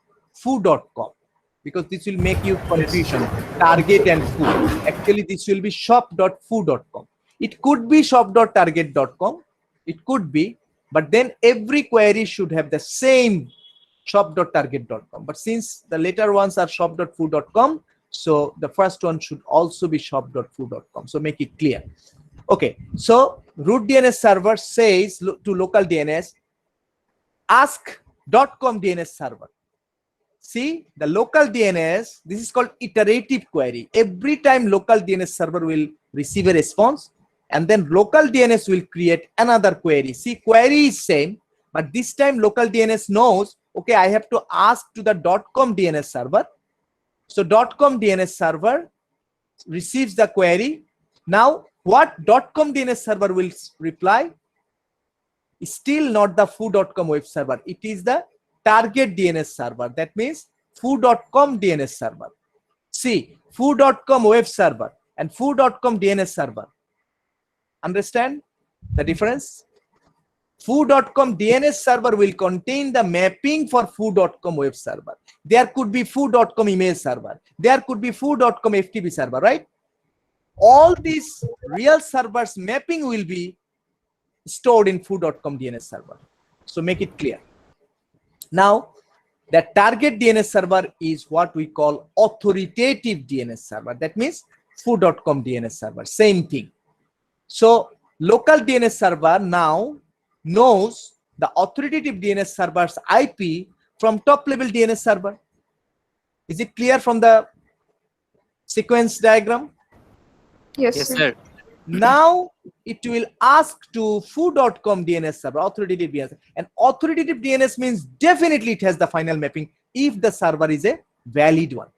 because this will make you confusion. Target and foo. Actually, this will be shop.foo.com. It could be shop.target.com. It could be, but then every query should have the same shop.target.com. But since the later ones are shop.foo.com, so the first one should also be shop.foo.com. So make it clear. Okay, so root DNS server says to local DNS, ask .com DNS server. See, the local DNS, this is called iterative query. Every time local DNS server will receive a response, and then local DNS will create another query. See, query is same, but this time local DNS knows, okay, I have to ask to the .com DNS server. So .com DNS server receives the query. Now, what .com DNS server will reply? Still not the foo.com web server. It is the target DNS server. That means foo.com DNS server. See, foo.com web server and foo.com DNS server. Understand the difference? Foo.com DNS server will contain the mapping for foo.com web server. There could be foo.com email server. There could be foo.com FTP server, right? All these real servers mapping will be stored in foo.com DNS server. So make it clear. Now, the target DNS server is what we call authoritative DNS server. That means foo.com DNS server, same thing. So local DNS server now knows the authoritative DNS server's IP from top level DNS server. Is it clear from the sequence diagram? Yes, Yes, sir. sir. Now it will ask to foo.com DNS server, authoritative DNS. And authoritative DNS means definitely it has the final mapping if the server is a valid one.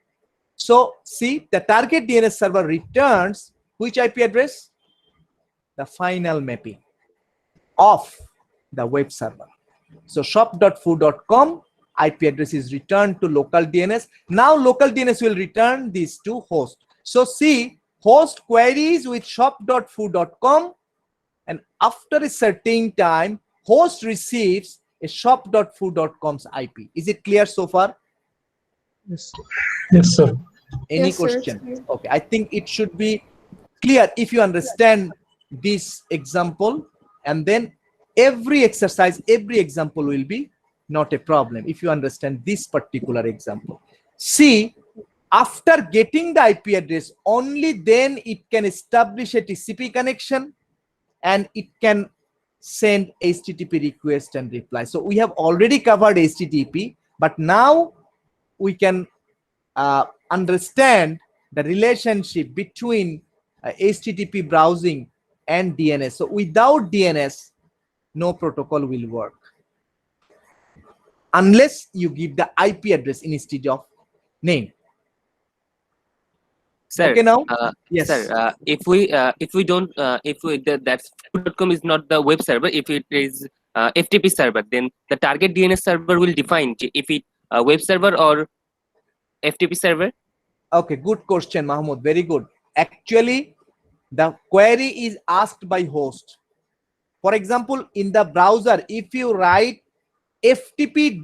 So see, the target DNS server returns which IP address? The final mapping of the web server. So shop.foo.com IP address is returned to local DNS. Now local DNS will return these to host. So see, host queries with shop.foo.com, and after a certain time, host receives a shop.foo.com's IP. Is it clear so far? Yes, yes, sir. Any Yes, sir, it's question? clear. Okay, I think it should be clear if you understand this example, and then every exercise, every example will be not a problem if you understand this particular example. See, after getting the IP address, only then it can establish a TCP connection and it can send HTTP request and reply. So we have already covered HTTP, but now we can understand the relationship between HTTP browsing and DNS. So without DNS, no protocol will work unless you give the IP address instead of name. Sir, Okay, now yes, sir, if we don't that's foo.com is not the web server, if it is FTP server, then the target DNS server will define if it web server or FTP server. okay, good question, Mahmoud, very good. Actually, the query is asked by host. For example, in the browser, if you write ftp.abcd.com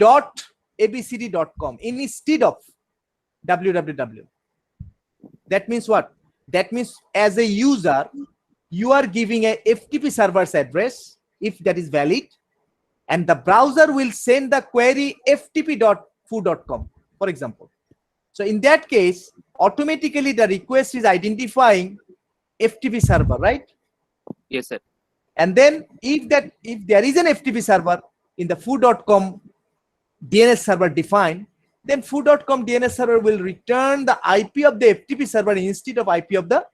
instead of www, that means what? That means as a user, you are giving a FTP server's address, if that is valid, and the browser will send the query ftp.foo.com, for example. So in that case, automatically the request is identifying FTP server, right? Yes, sir. And then if there is an FTP server in the foo.com DNS server defined, then foo.com DNS server will return the IP of the FTP server instead of IP of the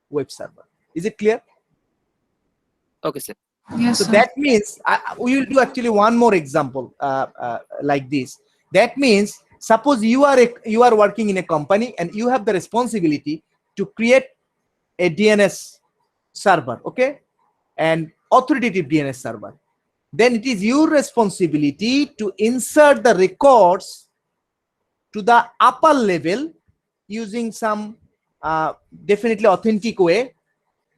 web server. Is it clear? Okay, sir. Yes, So sir. that means we will do actually one more example like this. That means suppose you are working in a company and you have the responsibility to create a DNS server, okay, and authoritative DNS server. Then it is your responsibility to insert the records to the upper level using some definitely authentic way,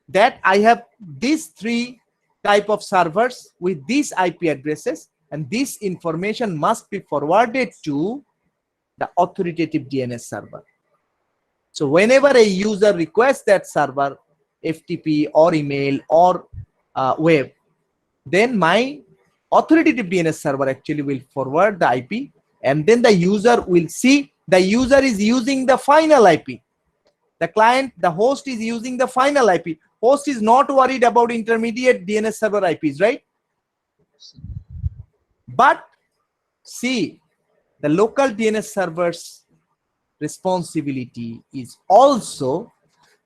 that I have these 3 type of servers with these IP addresses, and this information must be forwarded to the authoritative DNS server. So whenever a user requests that server, FTP or email or web, then my authoritative DNS server actually will forward the IP, and then the user will see the user is using the final IP. The client, the host is using the final IP. Host is not worried about intermediate DNS server IPs, right? But see, the local DNS server's responsibility is also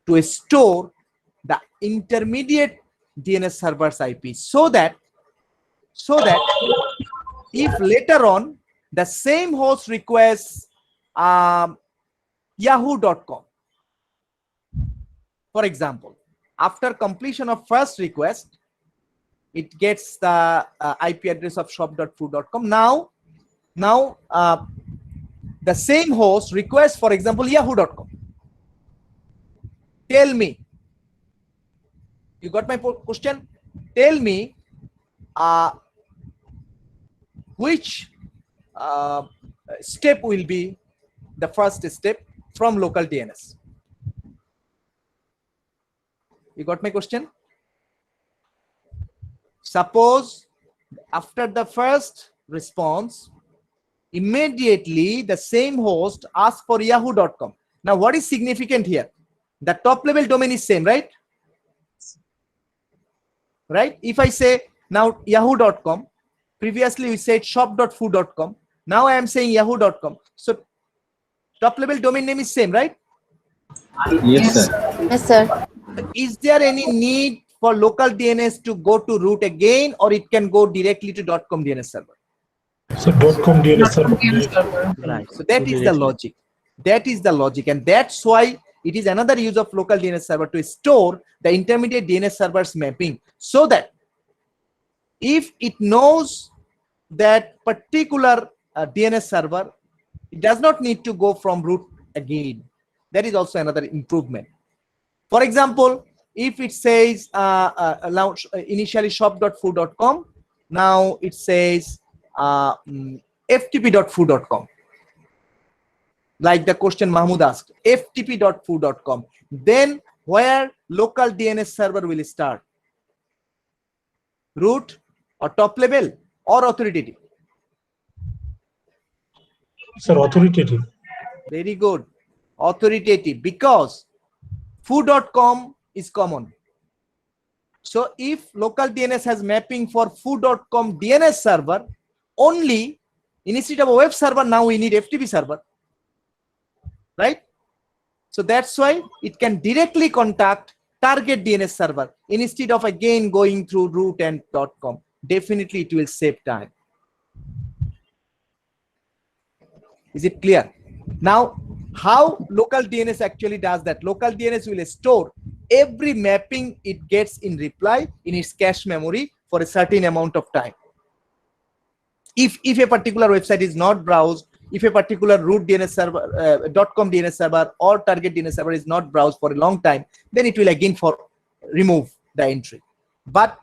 to store the intermediate DNS server's IP, so that if later on the same host requests yahoo.com, for example, after completion of first request, it gets the IP address of shop.foo.com. Now the same host requests, for example, yahoo.com. Tell me, you got my question? Tell me which step will be the first step from local DNS. You got my question? Suppose after the first response, immediately the same host asks for yahoo.com. Now what is significant here? The top level domain is same, right? Right? If I say now yahoo.com, previously we said shop.foo.com, now I am saying yahoo.com. So top level domain name is same, right? Yes, sir. Yes, sir. Is there any need for local DNS to go to root again, or it can go directly to .com DNS server? So .com DNS server. DNS server. Right. So that is the logic. That is the logic, and that's why it is another use of local DNS server to store the intermediate DNS server's mapping, so that if it knows that particular DNS server, it does not need to go from root again. That is also another improvement. For example, if it says initially shop.foo.com, now it says ftp.foo.com. Like the question Mahmoud asked, ftp.foo.com. Then where local DNS server will start? Root or top level or authoritative? Sir, authoritative. Very good. Authoritative, because foo.com is common. So if local DNS has mapping for foo.com DNS server only, instead of a web server, now we need FTP server, right? So that's why it can directly contact target DNS server instead of again going through root and .com. Definitely it will save time. Is it clear? Now, how local DNS actually does that? Local DNS will store every mapping it gets in reply in its cache memory for a certain amount of time. If a particular website is not browsed, if a particular root DNS server, .com DNS server or target DNS server is not browsed for a long time, then it will again remove the entry. But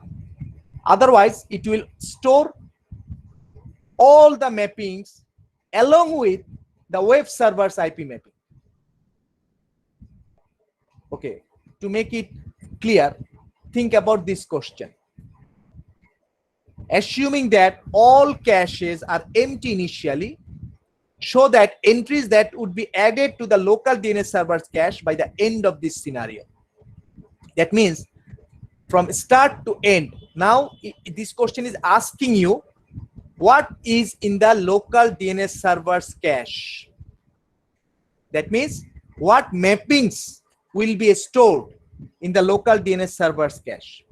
otherwise, it will store all the mappings along with the web server's IP mapping. Okay, to make it clear, think about this question. Assuming that all caches are empty initially, show that entries that would be added to the local DNS server's cache by the end of this scenario. That means from start to end. Now, this question is asking you what is in the local DNS server's cache. That means what mappings will be stored in the local DNS server's cache.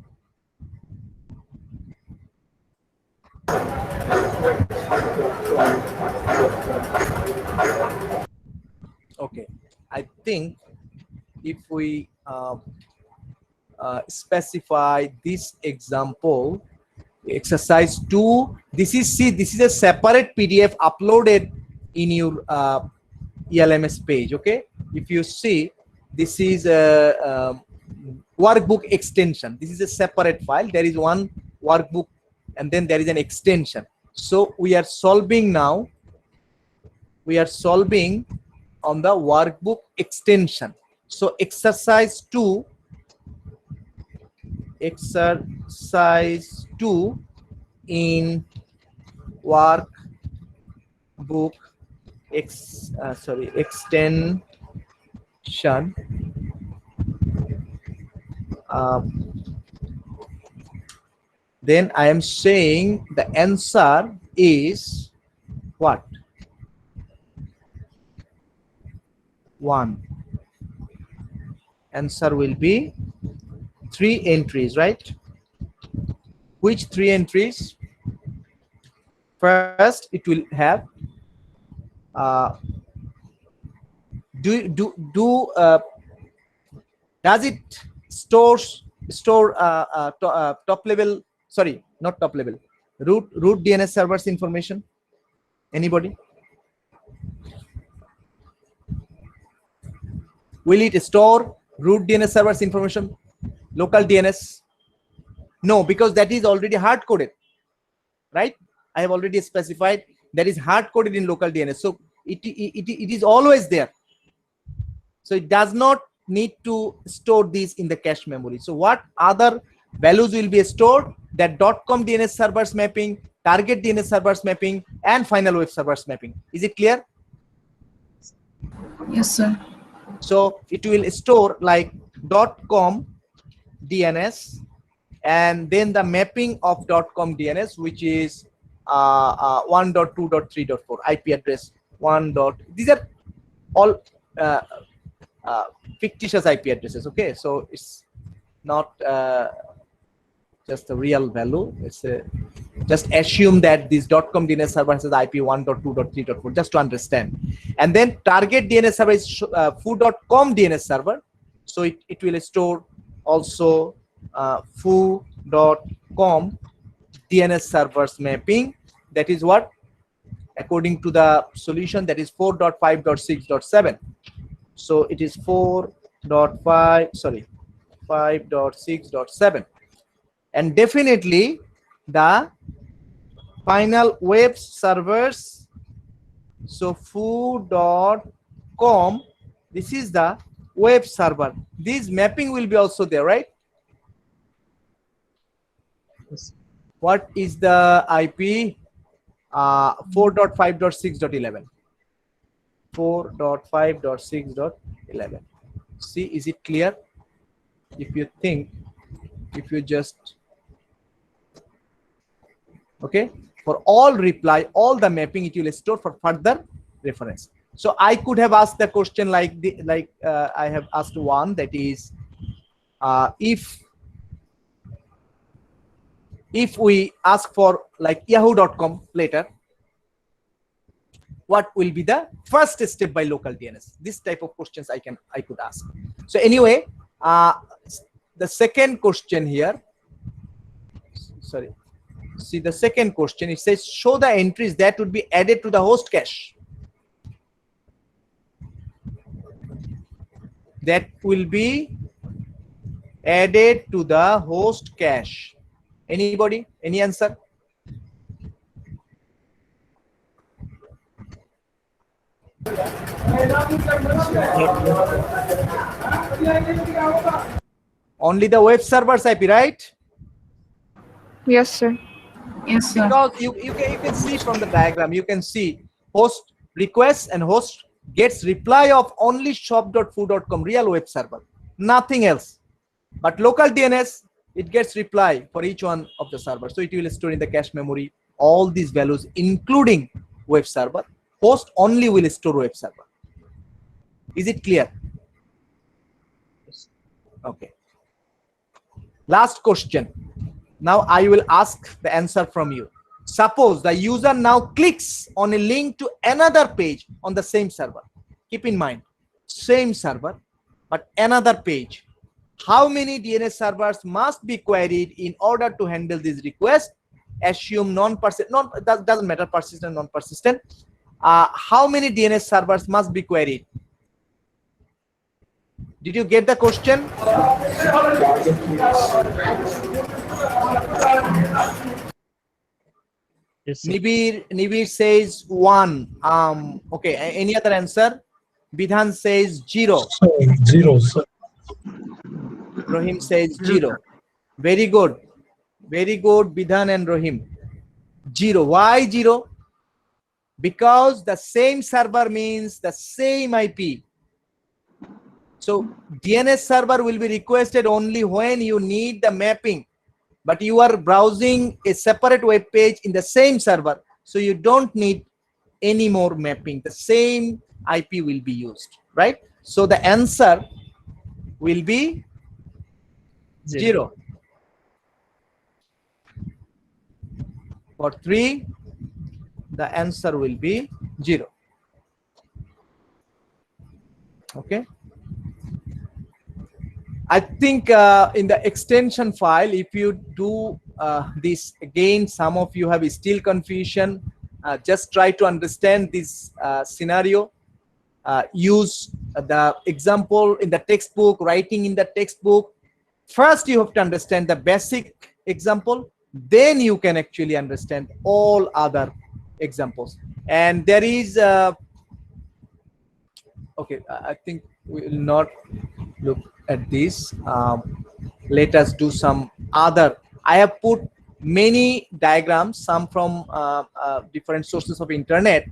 Okay, I think if we specify this example, exercise 2, this is a separate PDF uploaded in your ELMS page. Okay, if you see, this is a workbook extension. This is a separate file. There is one workbook and then there is an extension. So we are solving now. We are solving on the workbook extension. So exercise 2 in workbook extension, then I am saying the answer is what? 1. Answer will be 3 entries, right? Which 3 entries? First, it will have does it store top level? Sorry, not top level. Root DNS servers information. Anybody? Will it store root DNS servers information? Local DNS? No, because that is already hard coded, right? I have already specified that is hard coded in local DNS. So it is always there. So it does not need to store this in the cache memory. So what other values will be stored? That .com DNS servers mapping, target DNS servers mapping, and final web servers mapping. Is it clear? Yes, sir. So it will store like .com DNS and then the mapping of .com DNS, which is 1.2.3.4 IP address 1. These are all fictitious IP addresses. Okay, so it's not just a real value. It's just assume that this .com DNS server has IP 1.2.3.4 just to understand. And then target DNS server is foo.com DNS server. So it will store also foo.com DNS servers mapping. That is what? According to the solution, that is 4.5.6.7. So it is 5.6.7. And definitely the final web servers. So foo.com, this is the web server. This mapping will be also there, right? What is the IP? 4.5.6.11. 4.5.6.11. See, is it clear? If you think, if you just, okay, for all reply, all the mapping, it will store for further reference. So I could have asked the question like I have asked one, that is, if we ask for like yahoo.com later, what will be the first step by local DNS? This type of questions I could ask. So anyway, the second question here, sorry, see the second question, it says show the entries that would be added to the host cache. That will be added to the host cache. Anybody? Any answer? Only the web server's IP, right? Yes, sir. Yes, sir. Because you can see from the diagram, you can see host requests and host gets reply of only shop.foo.com real web server, nothing else. But local DNS, it gets reply for each one of the servers. So it will store in the cache memory all these values, including web server. Host only will store web server. Is it clear? Okay. Last question. Now I will ask the answer from you. Suppose the user now clicks on a link to another page on the same server. Keep in mind, same server, but another page. How many DNS servers must be queried in order to handle this request? Assume non-persistent, that doesn't matter, persistent, non-persistent. How many DNS servers must be queried? Did you get the question? Yes, sir. Nibir says 1. Okay, any other answer? Bidhan says 0. So, 0, sir. Rohim says 0. Very good. Very good, Bidhan and Rohim. 0. Why 0? Because the same server means the same IP. So DNS server will be requested only when you need the mapping, but you are browsing a separate web page in the same server, so you don't need any more mapping. The same IP will be used, right? So the answer will be 0. For 3, the answer will be 0. Okay. I think in the extension file, if you do this again, some of you have still confusion. Just try to understand this scenario. Use the example in the textbook, writing in the textbook. First, you have to understand the basic example. Then you can actually understand all other examples. And there is, okay, I think we will not look at this. Let us do some other. I have put many diagrams, some from different sources of internet.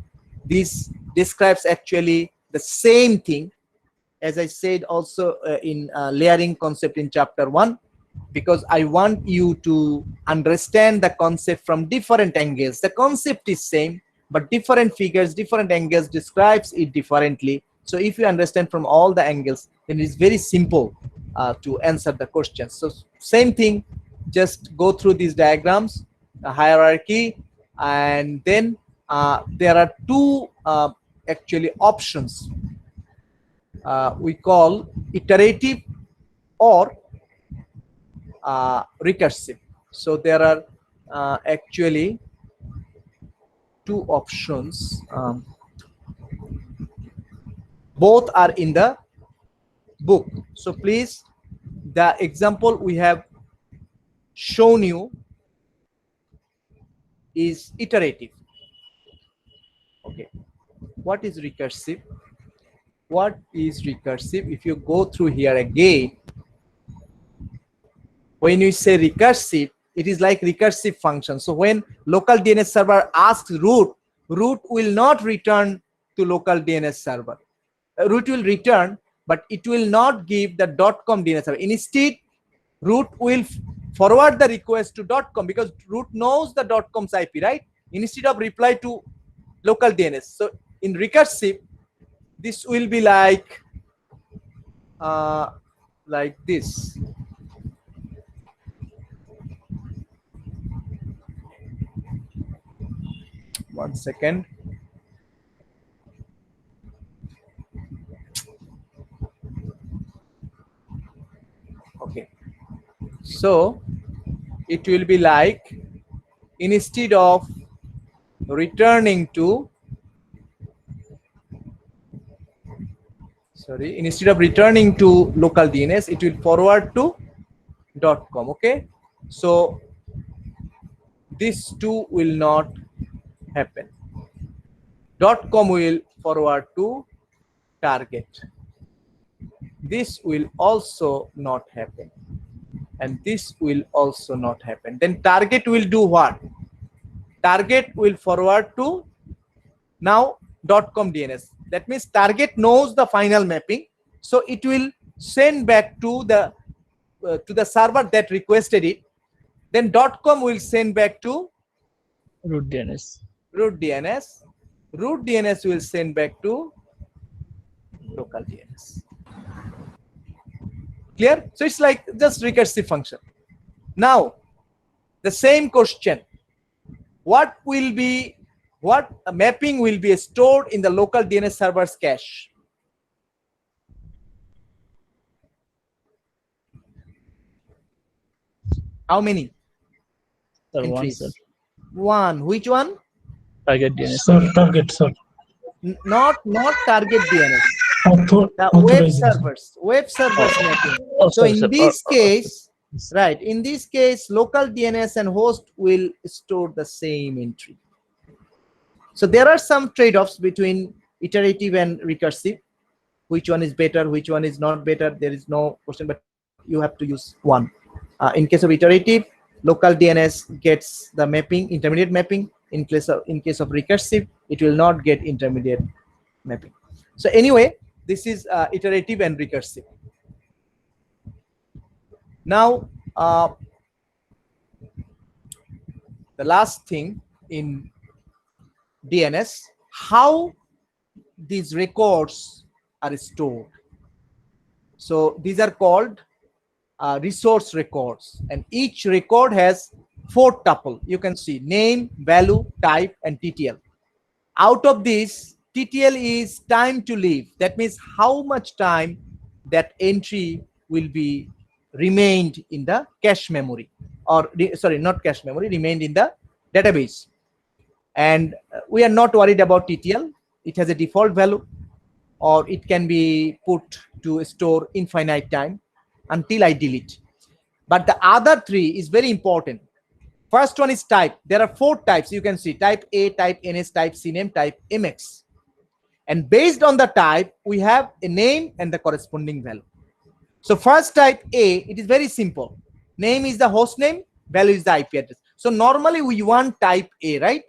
This describes actually the same thing, as I said also in layering concept in chapter 1, because I want you to understand the concept from different angles. The concept is same, but different figures, different angles describes it differently. So if you understand from all the angles, then it's very simple to answer the question. So same thing, just go through these diagrams, the hierarchy, and then there are two actually options we call iterative or recursive. So there are actually two options. Both are in the book. So please, the example we have shown you is iterative. Okay, what is recursive? What is recursive? If you go through here again, when you say recursive, it is like recursive function. So when local DNS server asks root, root will not return to local DNS server. Root will return, but it will not give the .com DNS server. Instead, root will forward the request to .com, because root knows the .com's IP, right? Instead of reply to local DNS. So in recursive, this will be like this. One second. Okay, so it will be like, instead of returning to, instead of returning to local DNS, it will forward to .com. Okay, so these two will not happen. .com will forward to target. This will also not happen, and this will also not happen. Then target will do what? Target will forward to now .com DNS. That means target knows the final mapping, so it will send back to the server that requested it. Then .com will send back to Root DNS. root DNS. Root DNS will send back to local DNS. Clear? So it's like just recursive function. Now the same question: what mapping will be stored in the local DNS server's cache? How many Sir, one, entries? sir. One. Which one? Target DNS. Sir, target, sir. Not target DNS. The web Authorizing. servers mapping. Oh, So sorry, in sir. this case, right, in this case, local DNS and host will store the same entry. So there are some trade-offs between iterative and recursive. Which one is better, which one is not better, there is no question, but you have to use one. In case of iterative, local DNS gets the mapping, intermediate mapping. In case of recursive, it will not get intermediate mapping. So anyway, this is iterative and recursive. Now the last thing in DNS, how these records are stored. So these are called resource records, and each record has 4 tuple. You can see name, value, type, and TTL. Out of this, TTL is time to live. That means how much time that entry will be remained in the cache memory, or sorry, not cache memory, remained in the database. And we are not worried about TTL. It has a default value, or it can be put to store infinite time until I delete. But the other 3 is very important. First one is type. There are 4 types. You can see type A, type NS, type CNAME, type MX. And based on the type, we have a name and the corresponding value. So first type A, it is very simple. Name is the host name, value is the IP address. So normally we want type A, right?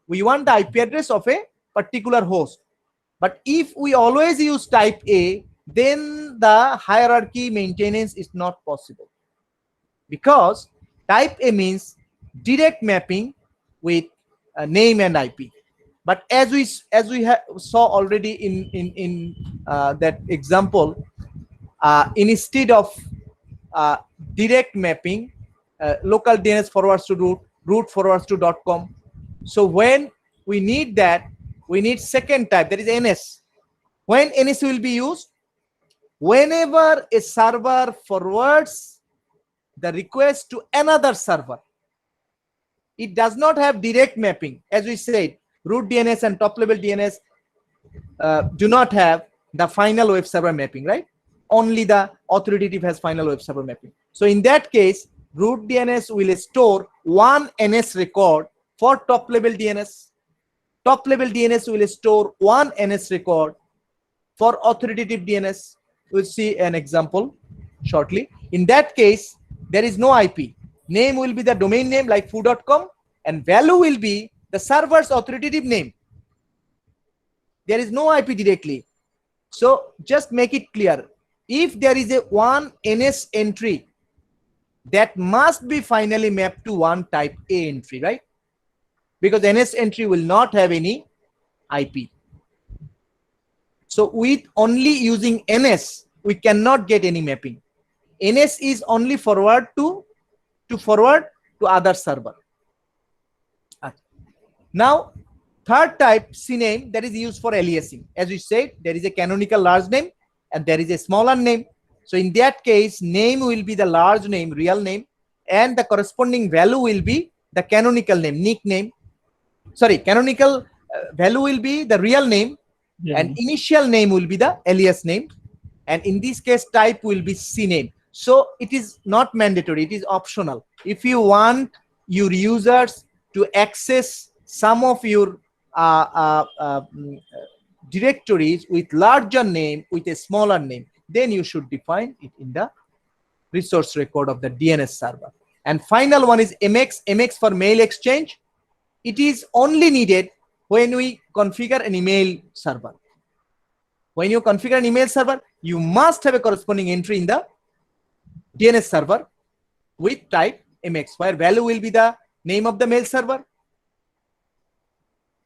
We want the IP address of a particular host. But if we always use type A, then the hierarchy maintenance is not possible, because type A means direct mapping with name and IP. But as we saw already in that example, instead of direct mapping, local DNS forwards to root, root forwards to .com. So when we need that, we need second type, that is NS. When NS will be used? Whenever a server forwards the request to another server. It does not have direct mapping. As we said, root DNS and top level DNS do not have the final web server mapping, right? Only the authoritative has final web server mapping. So in that case, root DNS will store one NS record for top level DNS. Top level DNS will store one NS record for authoritative DNS. We'll see an example shortly. In that case, there is no IP. Name will be the domain name like foo.com, and value will be the server's authoritative name. There is no IP directly. So just make it clear. If there is a one NS entry, that must be finally mapped to one type A entry, right? Because NS entry will not have any IP. So with only using NS, we cannot get any mapping. NS is only forward to other server. Now, third type, CNAME, that is used for aliasing. As we said, there is a canonical large name and there is a smaller name. So in that case, name will be the large name, real name, and the corresponding value will be the canonical name, nickname. Sorry, canonical value will be the real name, and initial name will be the alias name. And in this case, type will be CNAME. So it is not mandatory, it is optional. If you want your users to access some of your directories with larger name with a smaller name, then you should define it in the resource record of the DNS server. And final one is MX for mail exchange. It is only needed when we configure an email server. When you configure an email server, you must have a corresponding entry in the DNS server with type MX, where value will be the name of the mail server,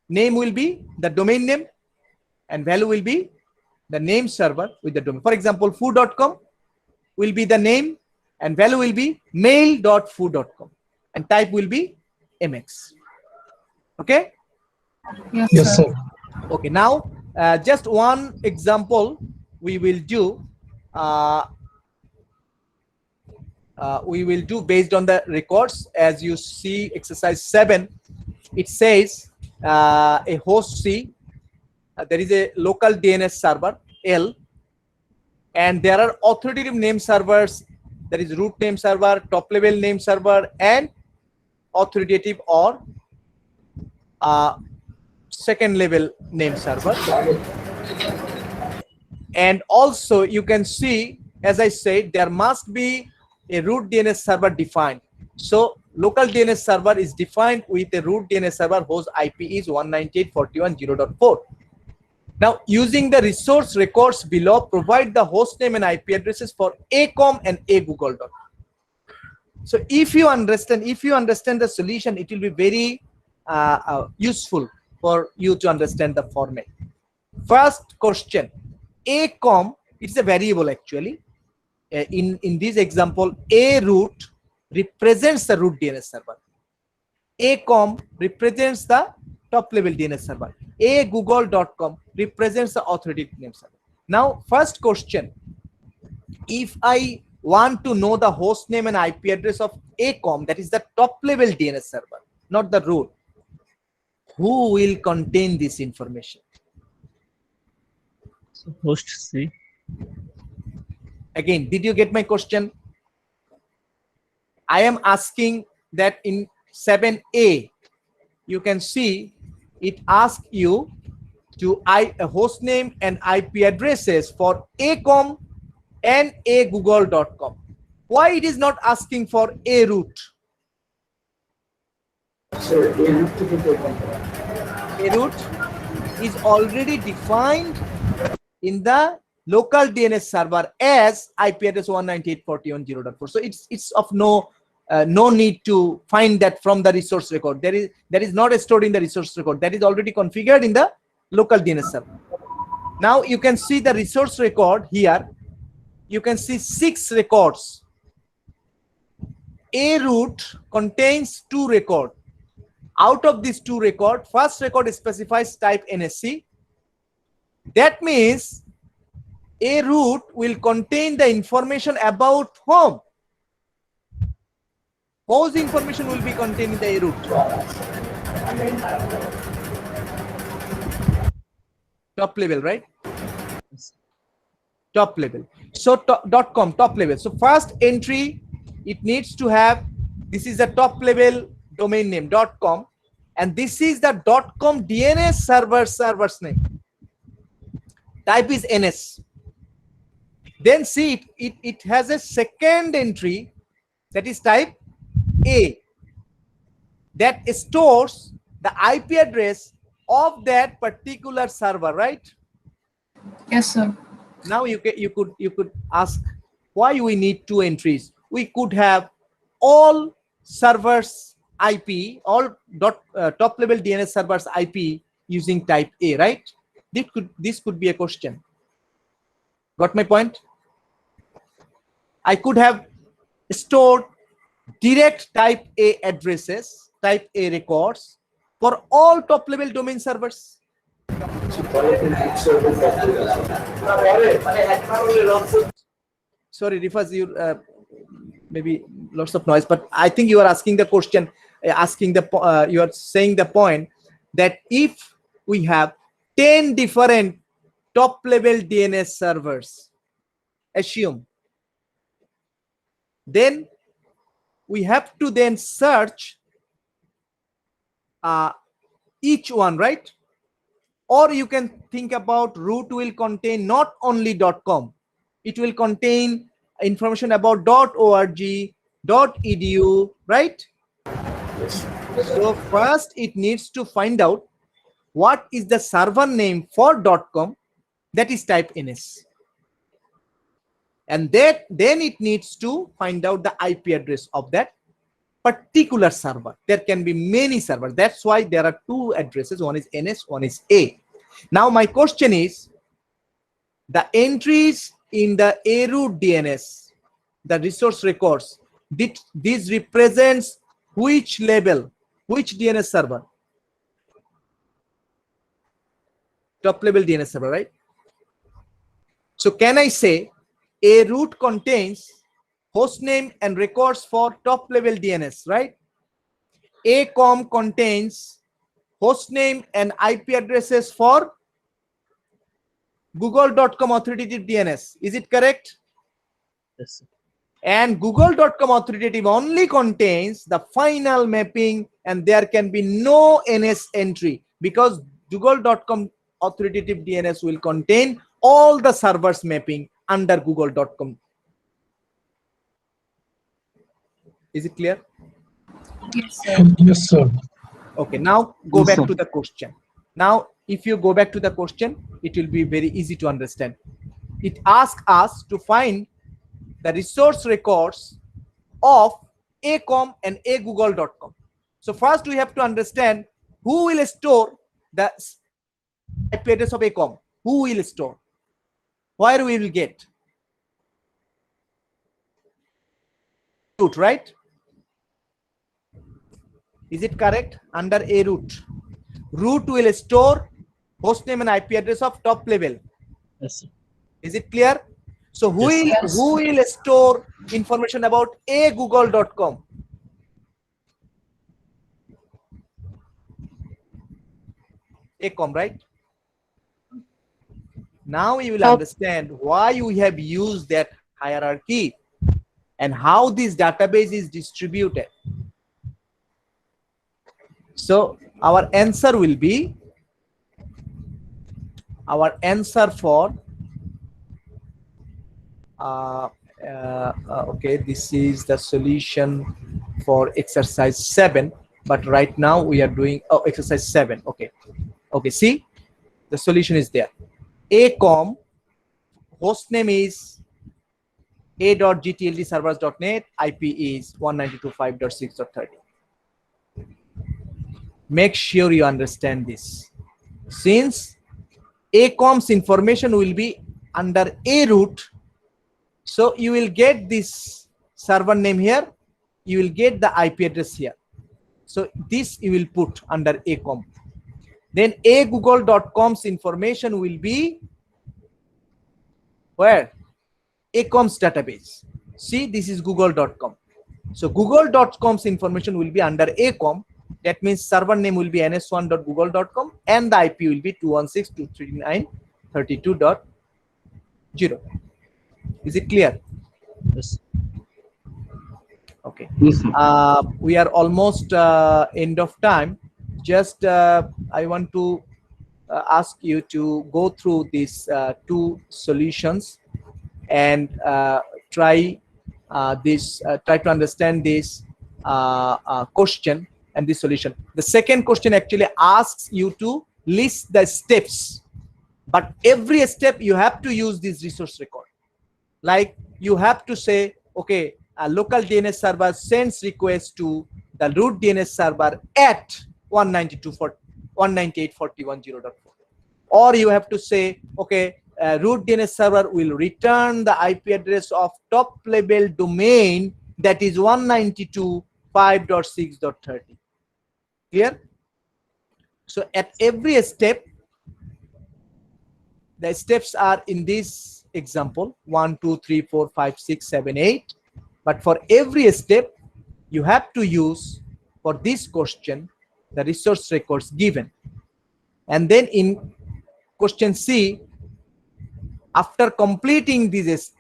name will be the domain name, and value will be the name server with the domain. For example, foo.com will be the name and value will be mail.foo.com and type will be MX. Okay? Yes, sir. Okay, now just one example we will do. We will do based on the records. As you see, exercise 7, it says a host C, there is a local DNS server L, and there are authoritative name servers. There is root name server, top level name server, and authoritative or second level name server. And also you can see, as I said, there must be a root DNS server defined. So local DNS server is defined with a root DNS server whose IP is 198.1.0.4. Now, using the resource records below, provide the host name and IP addresses for acom and agoogle.com. So if you understand the solution, it will be very useful for you to understand the format. First question, acom, it's a variable actually. In this example, a root represents the root DNS server. Acom represents the top level DNS server. Agoogle.com represents the authoritative name server. Now, first question, if I want to know the host name and IP address of Acom, that is the top level DNS server, not the root, who will contain this information? So host C. Again, did you get my question? I am asking that in 7a, you can see it asks you to a host name and IP addresses for Acom and agoogle.com. Why it is not asking for a root? A root is already defined in the local DNS server as IP address 198.1.0.4. So it's of no need to find that from the resource record. That is not stored in the resource record. That is already configured in the local DNS server. Now you can see the resource record here. You can see 6 records. A root contains 2 records. Out of these 2 records, first record specifies type NSC. That means a root will contain the information about whom? Whose information will be contained in the a root? Top level, right? Top level. So .com, top level. So first entry, it needs to have, this is the top level domain name .com, and this is the .com DNS server's name. Type is NS. Then see it has a second entry that is type A that stores the IP address of that particular server, right? Yes, sir. Now you could ask why we need 2 entries. We could have all servers IP, all top level DNS servers IP using type A, right? This could be a question. Got my point? I could have stored direct type A addresses, type A records for all top level domain servers. Sorry, Rifaz, you maybe lots of noise, but I think you are asking the question, you are saying the point that if we have 10 different top level DNS servers, assume, then we have to then search each one, right? Or you can think about root will contain not only .com, it will contain information about .org, .edu, right? So first it needs to find out what is the server name for .com, that is type NS. And then it needs to find out the IP address of that particular server. There can be many servers. That's why there are two addresses. One is NS, one is A. Now my question is, the entries in the A root DNS, the resource records, this represents which level, which DNS server? Top level DNS server, right? So can I say A root contains hostname and records for top level DNS, right? ACOM contains hostname and IP addresses for google.com authoritative DNS. Is it correct? Yes, sir. And google.com authoritative only contains the final mapping, and there can be no NS entry, because google.com authoritative DNS will contain all the servers mapping under google.com. Is it clear? Yes, sir. Yes, sir. Okay, now go Yes, back sir. to the question. Now, if you go back to the question, it will be very easy to understand. It asks us to find the resource records of ACOM and agoogle.com. So first we have to understand who will store the IP address of ACOM. Who will store? Where we will get? Root, right? Is it correct? Under A root. Root will store hostname and IP address of top level. Yes, sir. Is it clear? So who Yes. will store information about agoogle.com? ACOM, right? Now you will understand why we have used that hierarchy and how this database is distributed. So our answer will be, our answer for okay, this is the solution for exercise 7, but right now we are doing exercise 7. Okay, see, the solution is there. ACOM hostname is a.gtldservers.net, IP is 192.5.6.30. Make sure you understand this. Since ACOM's information will be under A root, so you will get this server name here, you will get the IP address here. So this you will put under ACOM. Then agoogle.com's information will be where? ACOM's database. See, this is google.com. So google.com's information will be under ACOM. That means server name will be ns1.google.com and the IP will be 216.239.32.0. Is it clear? Yes. Okay. Yes, sir. We are almost end of time. Just I want to ask you to go through these two solutions and try to understand this question and this solution. The second question actually asks you to list the steps, but every step you have to use this resource record. Like you have to say, okay, a local DNS server sends request to the root DNS server at 198.41.0.4, or you have to say, okay, root DNS server will return the IP address of top level domain, that is 192.5.6.30. Clear? So at every step, the steps are in this example 1, 2, 3, 4, 5, 6, 7, 8. But for every step, you have to use for this question the resource records given. And then in question C, after completing this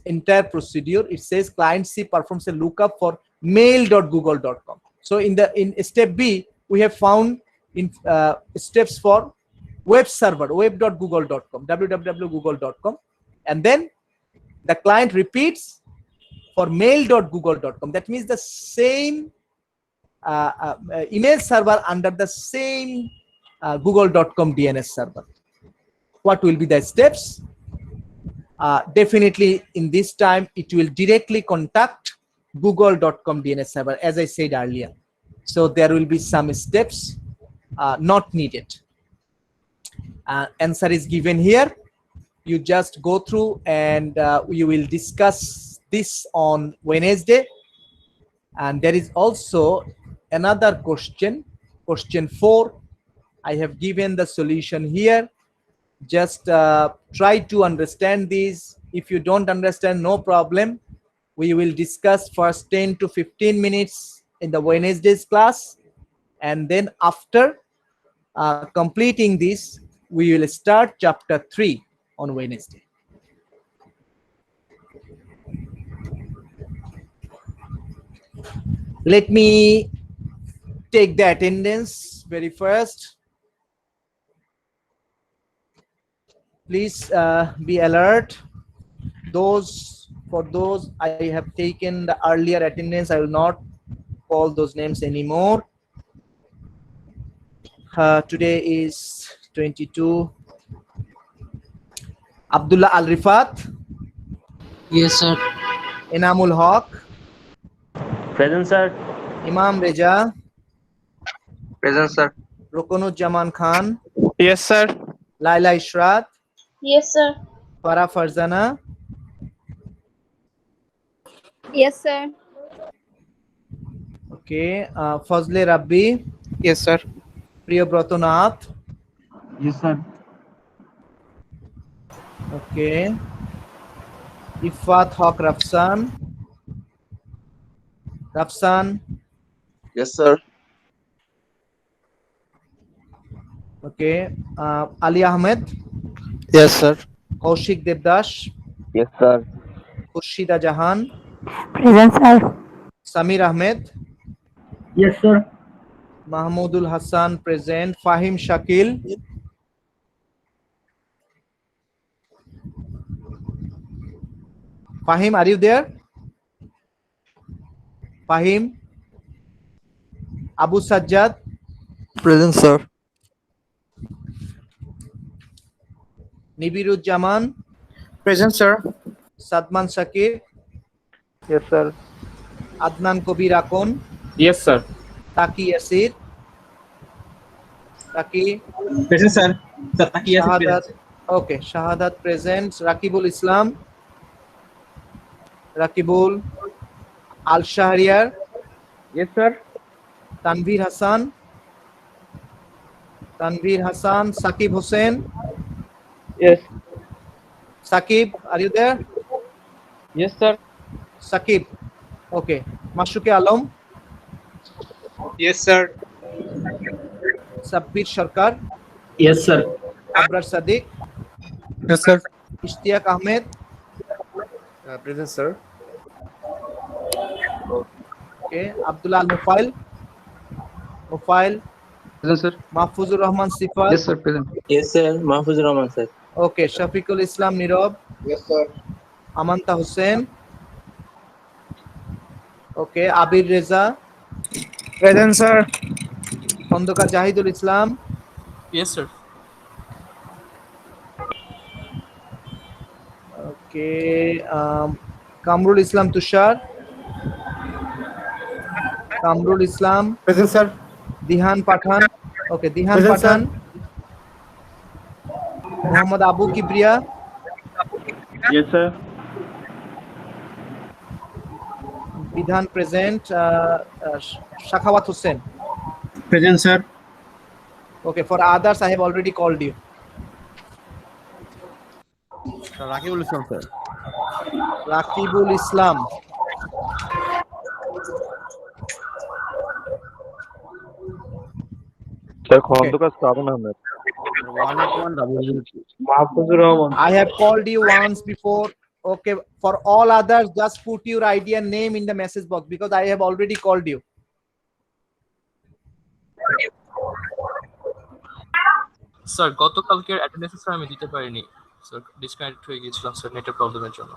entire procedure, it says client C performs a lookup for mail.google.com. So in step B, we have found in steps for web server, web.google.com, www.google.com, and then the client repeats for mail.google.com. That means the same email server under the same google.com DNS server. What will be the steps? Definitely in this time it will directly contact google.com DNS server, as I said earlier. So there will be some steps not needed. Answer is given here. You just go through and we will discuss this on Wednesday. And there is also another question, question 4. I have given the solution here. Just try to understand these. If you don't understand, no problem. We will discuss first 10 to 15 minutes in the Wednesday's class. And then after completing this, we will start chapter 3 on Wednesday. Let me take the attendance very first. Please be alert. For those I have taken the earlier attendance, I will not call those names anymore. Today is 22. Abdullah Al Rifat. Yes, sir. Enamul Haq. Present, sir. Imam Reza. Present, sir. Rukunuzzaman Khan. Yes, sir. Laila Ishrat. Yes, sir. Farah Farzana. Yes, sir. Okay. Fazle Rabbi. Yes, sir. Priyabrato Nath. Yes, sir. Okay. Ifat Haq Rafsan. Rafsan. Yes, sir. Okay. Ali Ahmed. Yes, sir. Kaushik Devdas. Yes, sir. Khurshida Jahan. Present, sir. Samir Ahmed. Yes, sir. Mahmudul Hassan present. Fahim Shakil. Fahim, are you there? Fahim. Abu Sajjad. Present, sir. Nibirujjaman. Present, sir. Sadman Shakir. Yes, sir. Adnan Kobir Akon. Yes, sir. Taki Yasir. Taki. Present, sir. Sir, Taki Yasir Shahadat. present. Okay, Shahadat present. Rakibul Islam. Rakibul. Al Shahriar. Yes, sir. Tanvir Hassan. Tanvir Hassan. Sakib Hussain. Yes. Sakib, are you there? Yes, sir. Sakib. Okay. Mashuke Alam. Yes, sir. Sabbir Sharkar. Yes, sir. Abrar Sadiq. Yes, sir. Ishtiaq Ahmed. Present, sir. Okay. Abdullah Al Mufail. Mufail. Present, sir. Mahfuzur Rahman Sifat. Yes, sir. Present. Yes, sir. Mahfuz Rahman, sir. Okay. Shafiqul Islam Nirob. Yes, sir. Amanta Hussain. Okay. Abir Reza. Present, sir. Khandokar Jahidul Islam. Yes, sir. Okay. Kamrul Islam Tushar. Kamrul Islam. Present, sir. Dihan Pathan. Okay. Dihan Present, sir. Pathan. Muhammad Abu Kibriya. Yes, sir. Bidhan present. Shakhawat Hussain. Present, sir. Okay, for others I have already called you. Rakibul Islam, sir. Rakibul Islam. Sir, Khandokar Saban Ahmed. 181 Mahfuz Rahman. I have called you once before. Okay, for all others, just put your ID and name in the message box because I have already called you. Sir গতকালকের attendance sir আমি দিতে পারিনি sir disconnect হয়ে গিয়েছিলাম sir নেটের প্রবলেমের জন্য